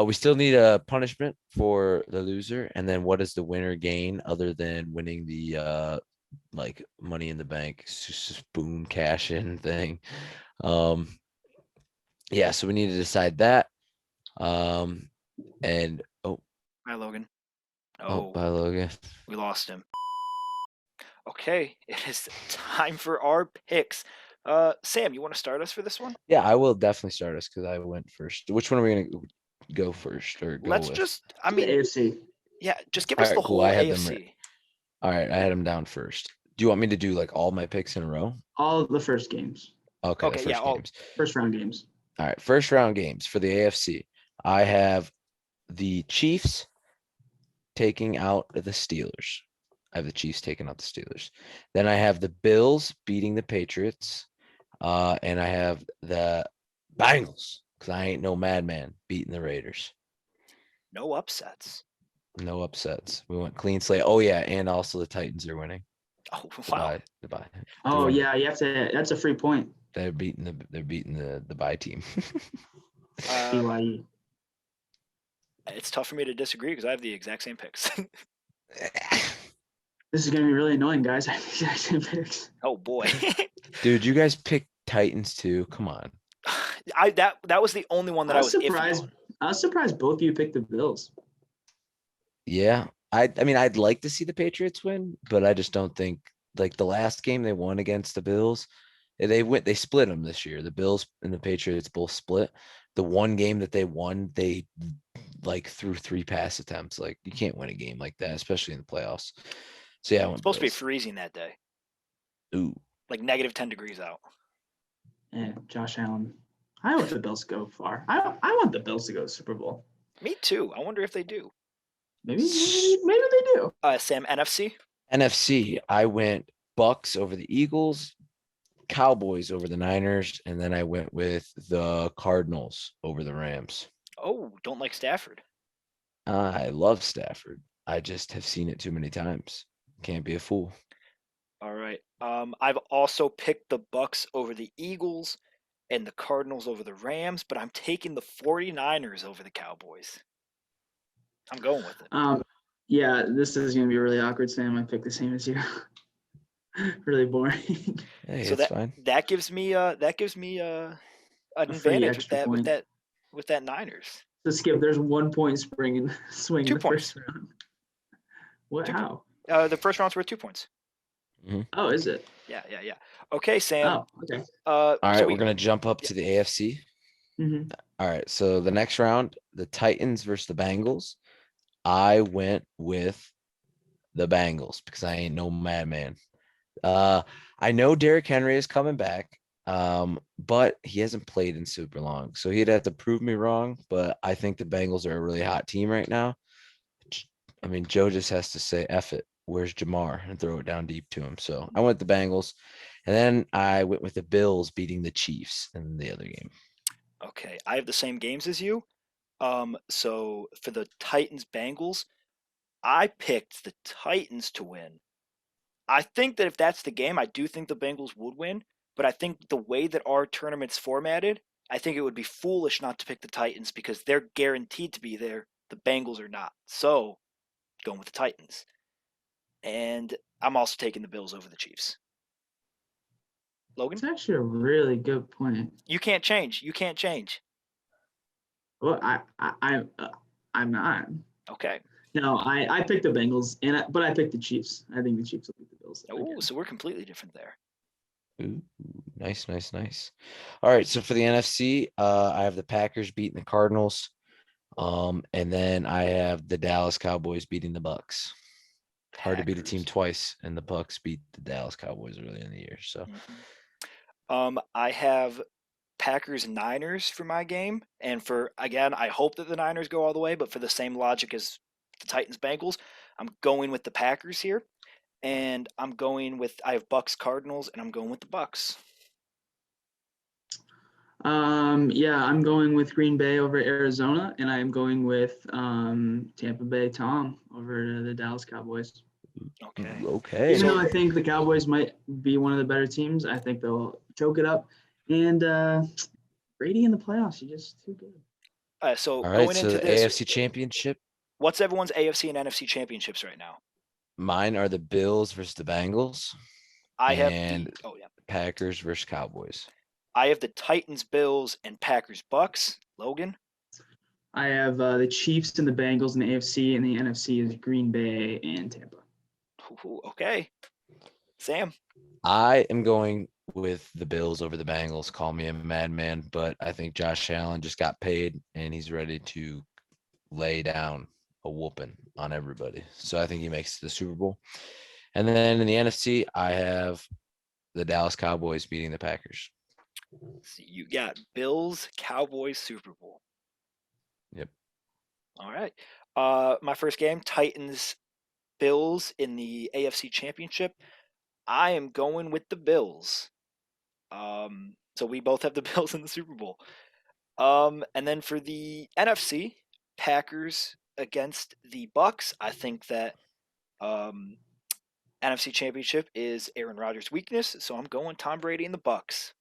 We still need a punishment for the loser, and then what does the winner gain other than winning the like money in the bank spoon cash in thing? Yeah, so we need to decide that. And Hi, Logan. bye, Logan. We lost him. Okay, it is time for our picks. Sam, you want to start us for this one? Yeah, I will definitely start us because I went first. Which one are we gonna go first or go Let's with? just, I The mean, AFC. yeah, just give All us right, the cool. whole I had them AFC. All right, I had them down first. Do you want me to do like all my picks in a row? All of the first games. Okay, Okay, the yeah, first all- games. First round games. All right, first round games for the AFC. I have the Chiefs taking out the Steelers. I have the Chiefs taking out the Steelers. Then I have the Bills beating the Patriots. And I have the Bengals because I ain't no madman beating the Raiders. No upsets. No upsets. We went clean slate. Oh yeah, and also the Titans are winning. Oh, wow. The bye. Oh winning. yeah, you have to. That's a free point. They're beating the bye team. BYE. It's tough for me to disagree because I have the exact same picks. This is gonna be really annoying, guys. I have the exact same picks. Oh boy. Dude, you guys picked Titans too. Come on. That was the only one that I was iffy surprised. on. I was surprised both of you picked the Bills. Yeah. I mean, I'd like to see the Patriots win, but I just don't think like the last game they won against the Bills. They split them this year. The Bills and the Patriots both split. The one game that they won, they like threw 3 pass attempts. Like you can't win a game like that, especially in the playoffs. So yeah, I went It's supposed to be Bills. freezing that day. Ooh. Like negative 10 degrees out. Yeah, Josh Allen. I want the Bills to go far. I want the Bills to go to Super Bowl. Me too. I wonder if they do. Maybe they do. Sam, NFC? NFC, I went Bucks over the Eagles, Cowboys over the Niners, and then I went with the Cardinals over the Rams. Oh, don't like Stafford. I love Stafford. I just have seen it too many times. Can't be a fool. All right. I've also picked the Bucks over the Eagles and the Cardinals over the Rams, but I'm taking the 49ers over the Cowboys. I'm going with it. Yeah, this is gonna be really awkward, Sam. I picked the same as you. Really boring. Hey, So it's fine. that gives me an free advantage extra with point. that Niners. So Skip, there's 1 point swing in 2 the points. first round. What? 2 How? The first round's worth 2 points. Oh, is it? Yeah. Okay, Sam. Oh, okay. All right, we're gonna jump up to the AFC. Mm-hmm. All right, so the next round, the Titans versus the Bengals. I went with the Bengals because I ain't no madman. I know Derrick Henry is coming back, but he hasn't played in super long, so he'd have to prove me wrong. But I think the Bengals are a really hot team right now. I mean, Joe just has to say, F it, where's Jamar, and throw it down deep to him. So I went the Bengals, and then I went with the Bills beating the Chiefs in the other game. Okay, I have the same games as you. So for the Titans Bengals, I picked the Titans to win. I think that if that's the game, I do think the Bengals would win. But I think the way that our tournament's formatted, I think it would be foolish not to pick the Titans because they're guaranteed to be there. The Bengals are not. So going with the Titans. And I'm also taking the Bills over the Chiefs. Logan? It's actually a really good point. You can't change. Well, I'm not. Okay. No, I picked the Bengals, but I picked the Chiefs. I think the Chiefs will beat the Bills. Oh, so we're completely different there. Ooh, nice. All right, so for the NFC, I have the Packers beating the Cardinals, and then I have the Dallas Cowboys beating the Bucks. Hard to beat a team Packers. twice, and the Bucks beat the Dallas Cowboys early in the year. So I have Packers Niners for my game, and again, I hope that the Niners go all the way, but for the same logic as the Titans Bengals, I'm going with the Packers here, and I have Bucks Cardinals, and I'm going with the Bucks. Yeah, I'm going with Green Bay over Arizona, and I am going with Tampa Bay Tom over the Dallas Cowboys. okay. Even though I think the Cowboys might be one of the better teams, I think they'll choke it up. And Brady in the playoffs, he's just too good. So All right, going so into the this, AFC Championship. what's everyone's AFC and NFC championships right now? Mine are the Bills versus the Bengals. I have and the Packers versus Cowboys. I have the Titans, Bills, and Packers, Bucks. Logan. I have the Chiefs and the Bengals in the AFC, and the NFC is Green Bay and Tampa. Ooh, okay. Sam. I am going with the Bills over the Bengals. Call me a madman, but I think Josh Allen just got paid and he's ready to lay down a whooping on everybody. So I think he makes the Super Bowl. And then in the NFC, I have the Dallas Cowboys beating the Packers. So you got Bills, Cowboys, Super Bowl. Yep. All right. My first game, Titans, Bills in the AFC Championship. I am going with the Bills. So we both have the Bills in the Super Bowl. And then for the NFC, Packers against the Bucks. I think that NFC Championship is Aaron Rodgers' weakness, so I'm going Tom Brady and the Bucks.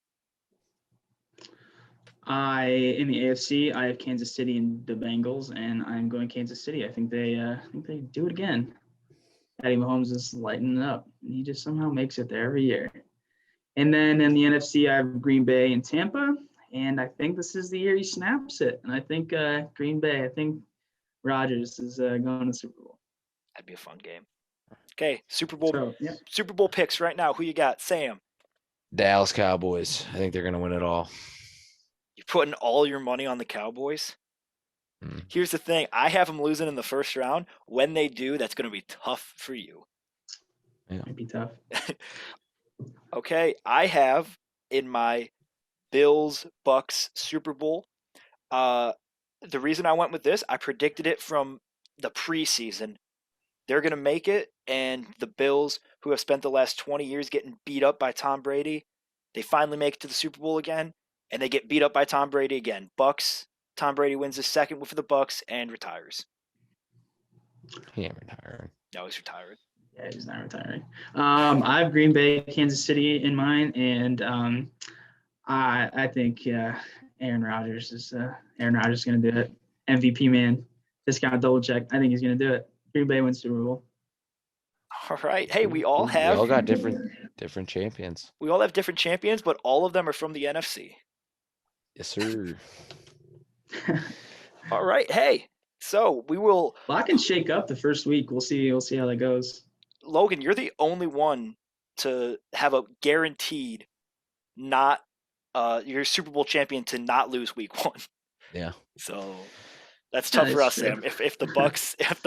In the AFC, I have Kansas City and the Bengals, and I'm going Kansas City. I think they do it again. Patty Mahomes is lighting it up. He just somehow makes it there every year. And then in the NFC, I have Green Bay and Tampa, and I think this is the year he snaps it. And I think Green Bay, I think Rodgers is going to the Super Bowl. That'd be a fun game. Okay, Super Bowl. So, yeah. Super Bowl picks right now. Who you got, Sam? Dallas Cowboys. I think they're going to win it all. You're putting all your money on the Cowboys? Here's the thing. I have them losing in the first round. When they do, that's going to be tough for you. Yeah. Might be tough. Okay, I have in my Bills Bucks Super Bowl. The reason I went with this, I predicted it from the preseason. They're going to make it, and the Bills, who have spent the last 20 years getting beat up by Tom Brady, they finally make it to the Super Bowl again, and they get beat up by Tom Brady again. Bucks, Tom Brady wins his second for the Bucks and retires. He ain't retiring. No, he's retired. Yeah, he's not retiring. I have Green Bay, Kansas City in mind, and I think Aaron Rodgers is going to do it. MVP man, discount double check. I think he's going to do it. Green Bay wins Super Bowl. All right. Hey, we all got different champions. We all have different champions, but all of them are from the NFC. Yes, sir. All right. Hey, so we will. A lot can shake up the first week. We'll see how that goes. Logan, you're the only one to have a guaranteed not your Super Bowl champion to not lose week one. Yeah. So that's tough for us, Sam. If the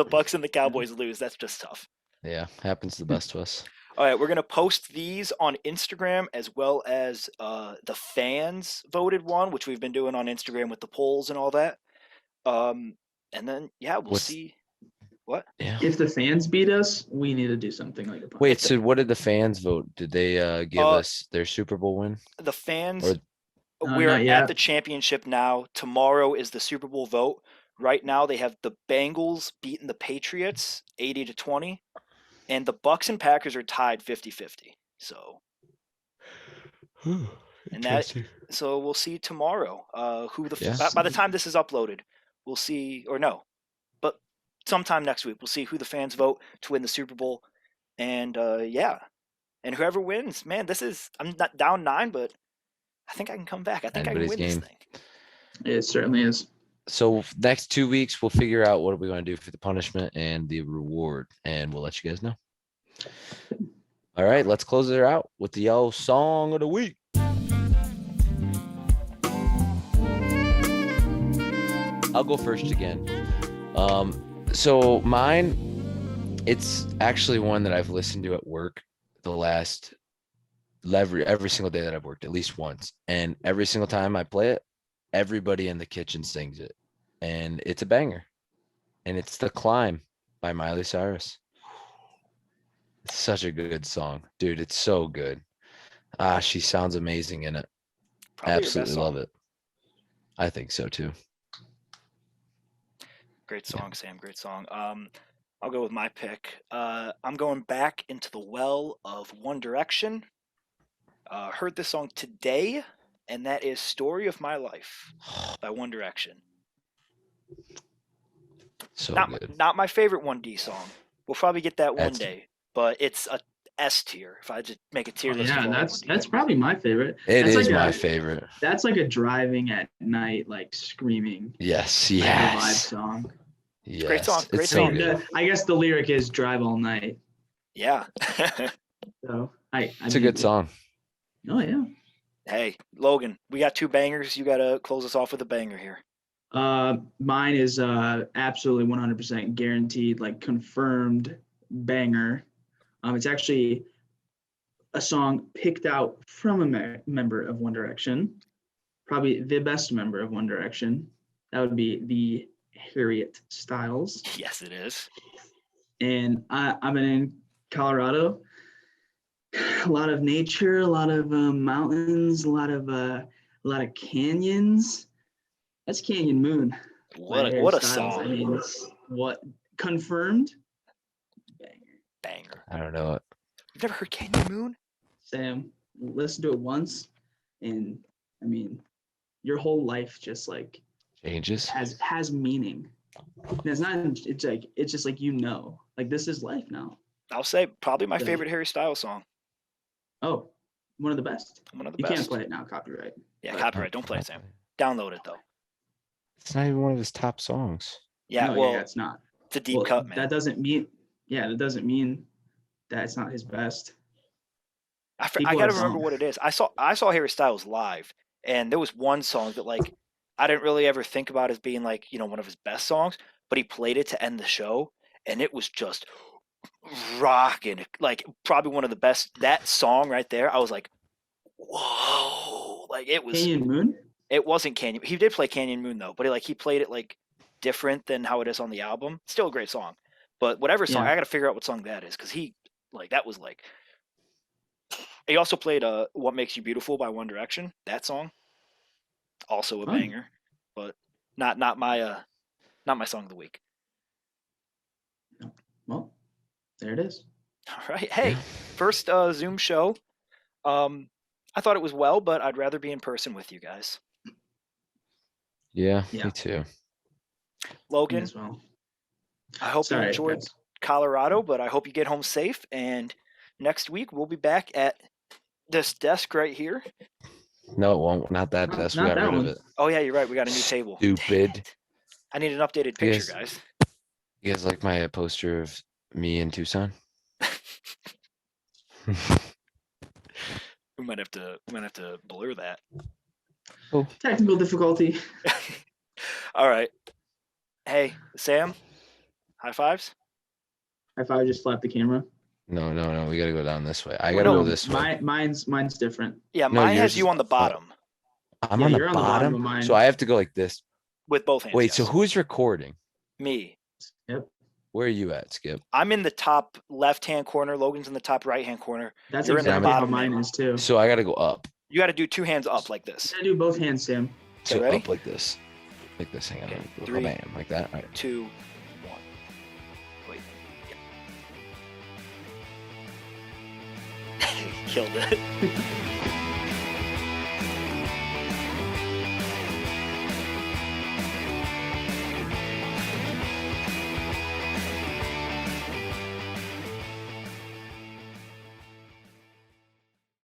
Bucks and the Cowboys lose, that's just tough. Yeah, happens to the best of us. All right, we're gonna post these on Instagram as well as the fans voted one, which we've been doing on Instagram with the polls and all that. And then we'll see. What? Yeah. If the fans beat us, we need to do something like a. Wait, so what did the fans vote? Did they give us their Super Bowl win? The fans. Or, we're at the championship now. Tomorrow is the Super Bowl vote. Right now, they have the Bengals beating the Patriots 80-20. And the Bucks and Packers are tied 50-50. So, so we'll see tomorrow. By the time this is uploaded, we'll see, or no, but sometime next week, we'll see who the fans vote to win the Super Bowl. And and whoever wins, man, I'm not down 9, but I think I can come back. I think I can win this thing. It certainly is. So next 2 weeks, we'll figure out what we want to do for the punishment and the reward, and we'll let you guys know. All right, let's close it out with the song of the week. I'll go first again. So mine, it's actually one that I've listened to at work the last every single day that I've worked, at least once, and every single time I play it, everybody in the kitchen sings it, and it's a banger, and it's The Climb by Miley Cyrus. It's such a good song, dude. It's so good. She sounds amazing in it. Probably absolutely love it. I think so too. Great song, Sam. Great song. I'll go with my pick. I'm going back into the well of One Direction. Heard this song today. and that is "Story of My Life" by One Direction. So good. Not my favorite 1D song. We'll probably get that one That's- day, but it's a S tier. If I just make a tier list, Yeah, of all that's probably my favorite. It That's is like my a- favorite. That's like a driving at night, like screaming Yes, kind of vibe yes, song. yes. Great song, great It's I so song. mean, good. I guess the lyric is "drive all night." yeah. So I It's a mean, good song. Oh yeah. Hey, Logan, we got 2 bangers. You got to close us off with a banger here. Mine is absolutely 100% guaranteed, like confirmed banger. It's actually a song picked out from a member of One Direction, probably the best member of One Direction. That would be the Harriet Styles. Yes, it is. And I'm in Colorado. A lot of nature, a lot of mountains, a lot of canyons. That's Canyon Moon. What by a Harry Styles. song. I mean, what confirmed? Banger. I don't know it. You've never heard Canyon Moon? Sam, listen to it once, and I mean, your whole life just like Changes. has meaning. And it's not. It's just like like this is life now. I'll say probably my Yeah. favorite Harry Styles song. Oh, one of the best. One of the You best. can't play it now, copyright. Yeah, but- copyright. Don't play it, Sam. Download it though. It's not even one of his top songs. Yeah, No, well, it's not. it's a deep Well, cut, man. That doesn't mean. Yeah, that doesn't mean that it's not his best. I people gotta have remember songs. what it is. I saw Harry Styles live, and there was one song that like I didn't really ever think about as being like one of his best songs, but he played it to end the show, and it was just rocking. Like probably one of the best. That song right there, I was like, whoa! Like it was. Canyon Moon. It wasn't Canyon. He did play Canyon Moon though, but he played it like different than how it is on the album. Still a great song, but whatever song, Yeah. I got to figure out what song that is because that was like. He also played "What Makes You Beautiful" by One Direction. That song, also a Oh. banger, but not my song of the week. Well, there it is. All right, hey, Yeah. first Zoom show. I thought it was well, but I'd rather be in person with you guys. Yeah, Yeah. me too. Me Logan, as well. I hope you Sorry, enjoyed guys. Colorado, but I hope you get home safe. And next week we'll be back at this desk right here. No, it won't. Not that No, desk. We not got that rid one. of it. Oh yeah, you're right. We got a new table. Dang Stupid. it. I need an updated picture, Yes. guys. You guys like my poster of me in Tucson? We might have to blur that. Technical difficulty. All right. Hey, Sam. High fives. If I just slap the camera. No. We got to go down this way. I Well, got to no, go this way. Mine's different. Yeah, No, mine yours has you is- on the bottom I'm Yeah, on the you're on the bottom bottom, of mine. so I have to go like this. with both hands. Wait, so yes. who's recording? Me. Yep. Where are you at, Skip? I'm in the top left-hand corner. Logan's in the top right-hand corner. That's You're in the exactly how bottom mine middle. is too. So I got to go up. You got to do 2 hands up like this. I do both hands, Sam. So ready? up like this. Like this. Hang on. Okay, Like, 3, bam, like that. All right. 2, 1. Wait. Yep. Killed it.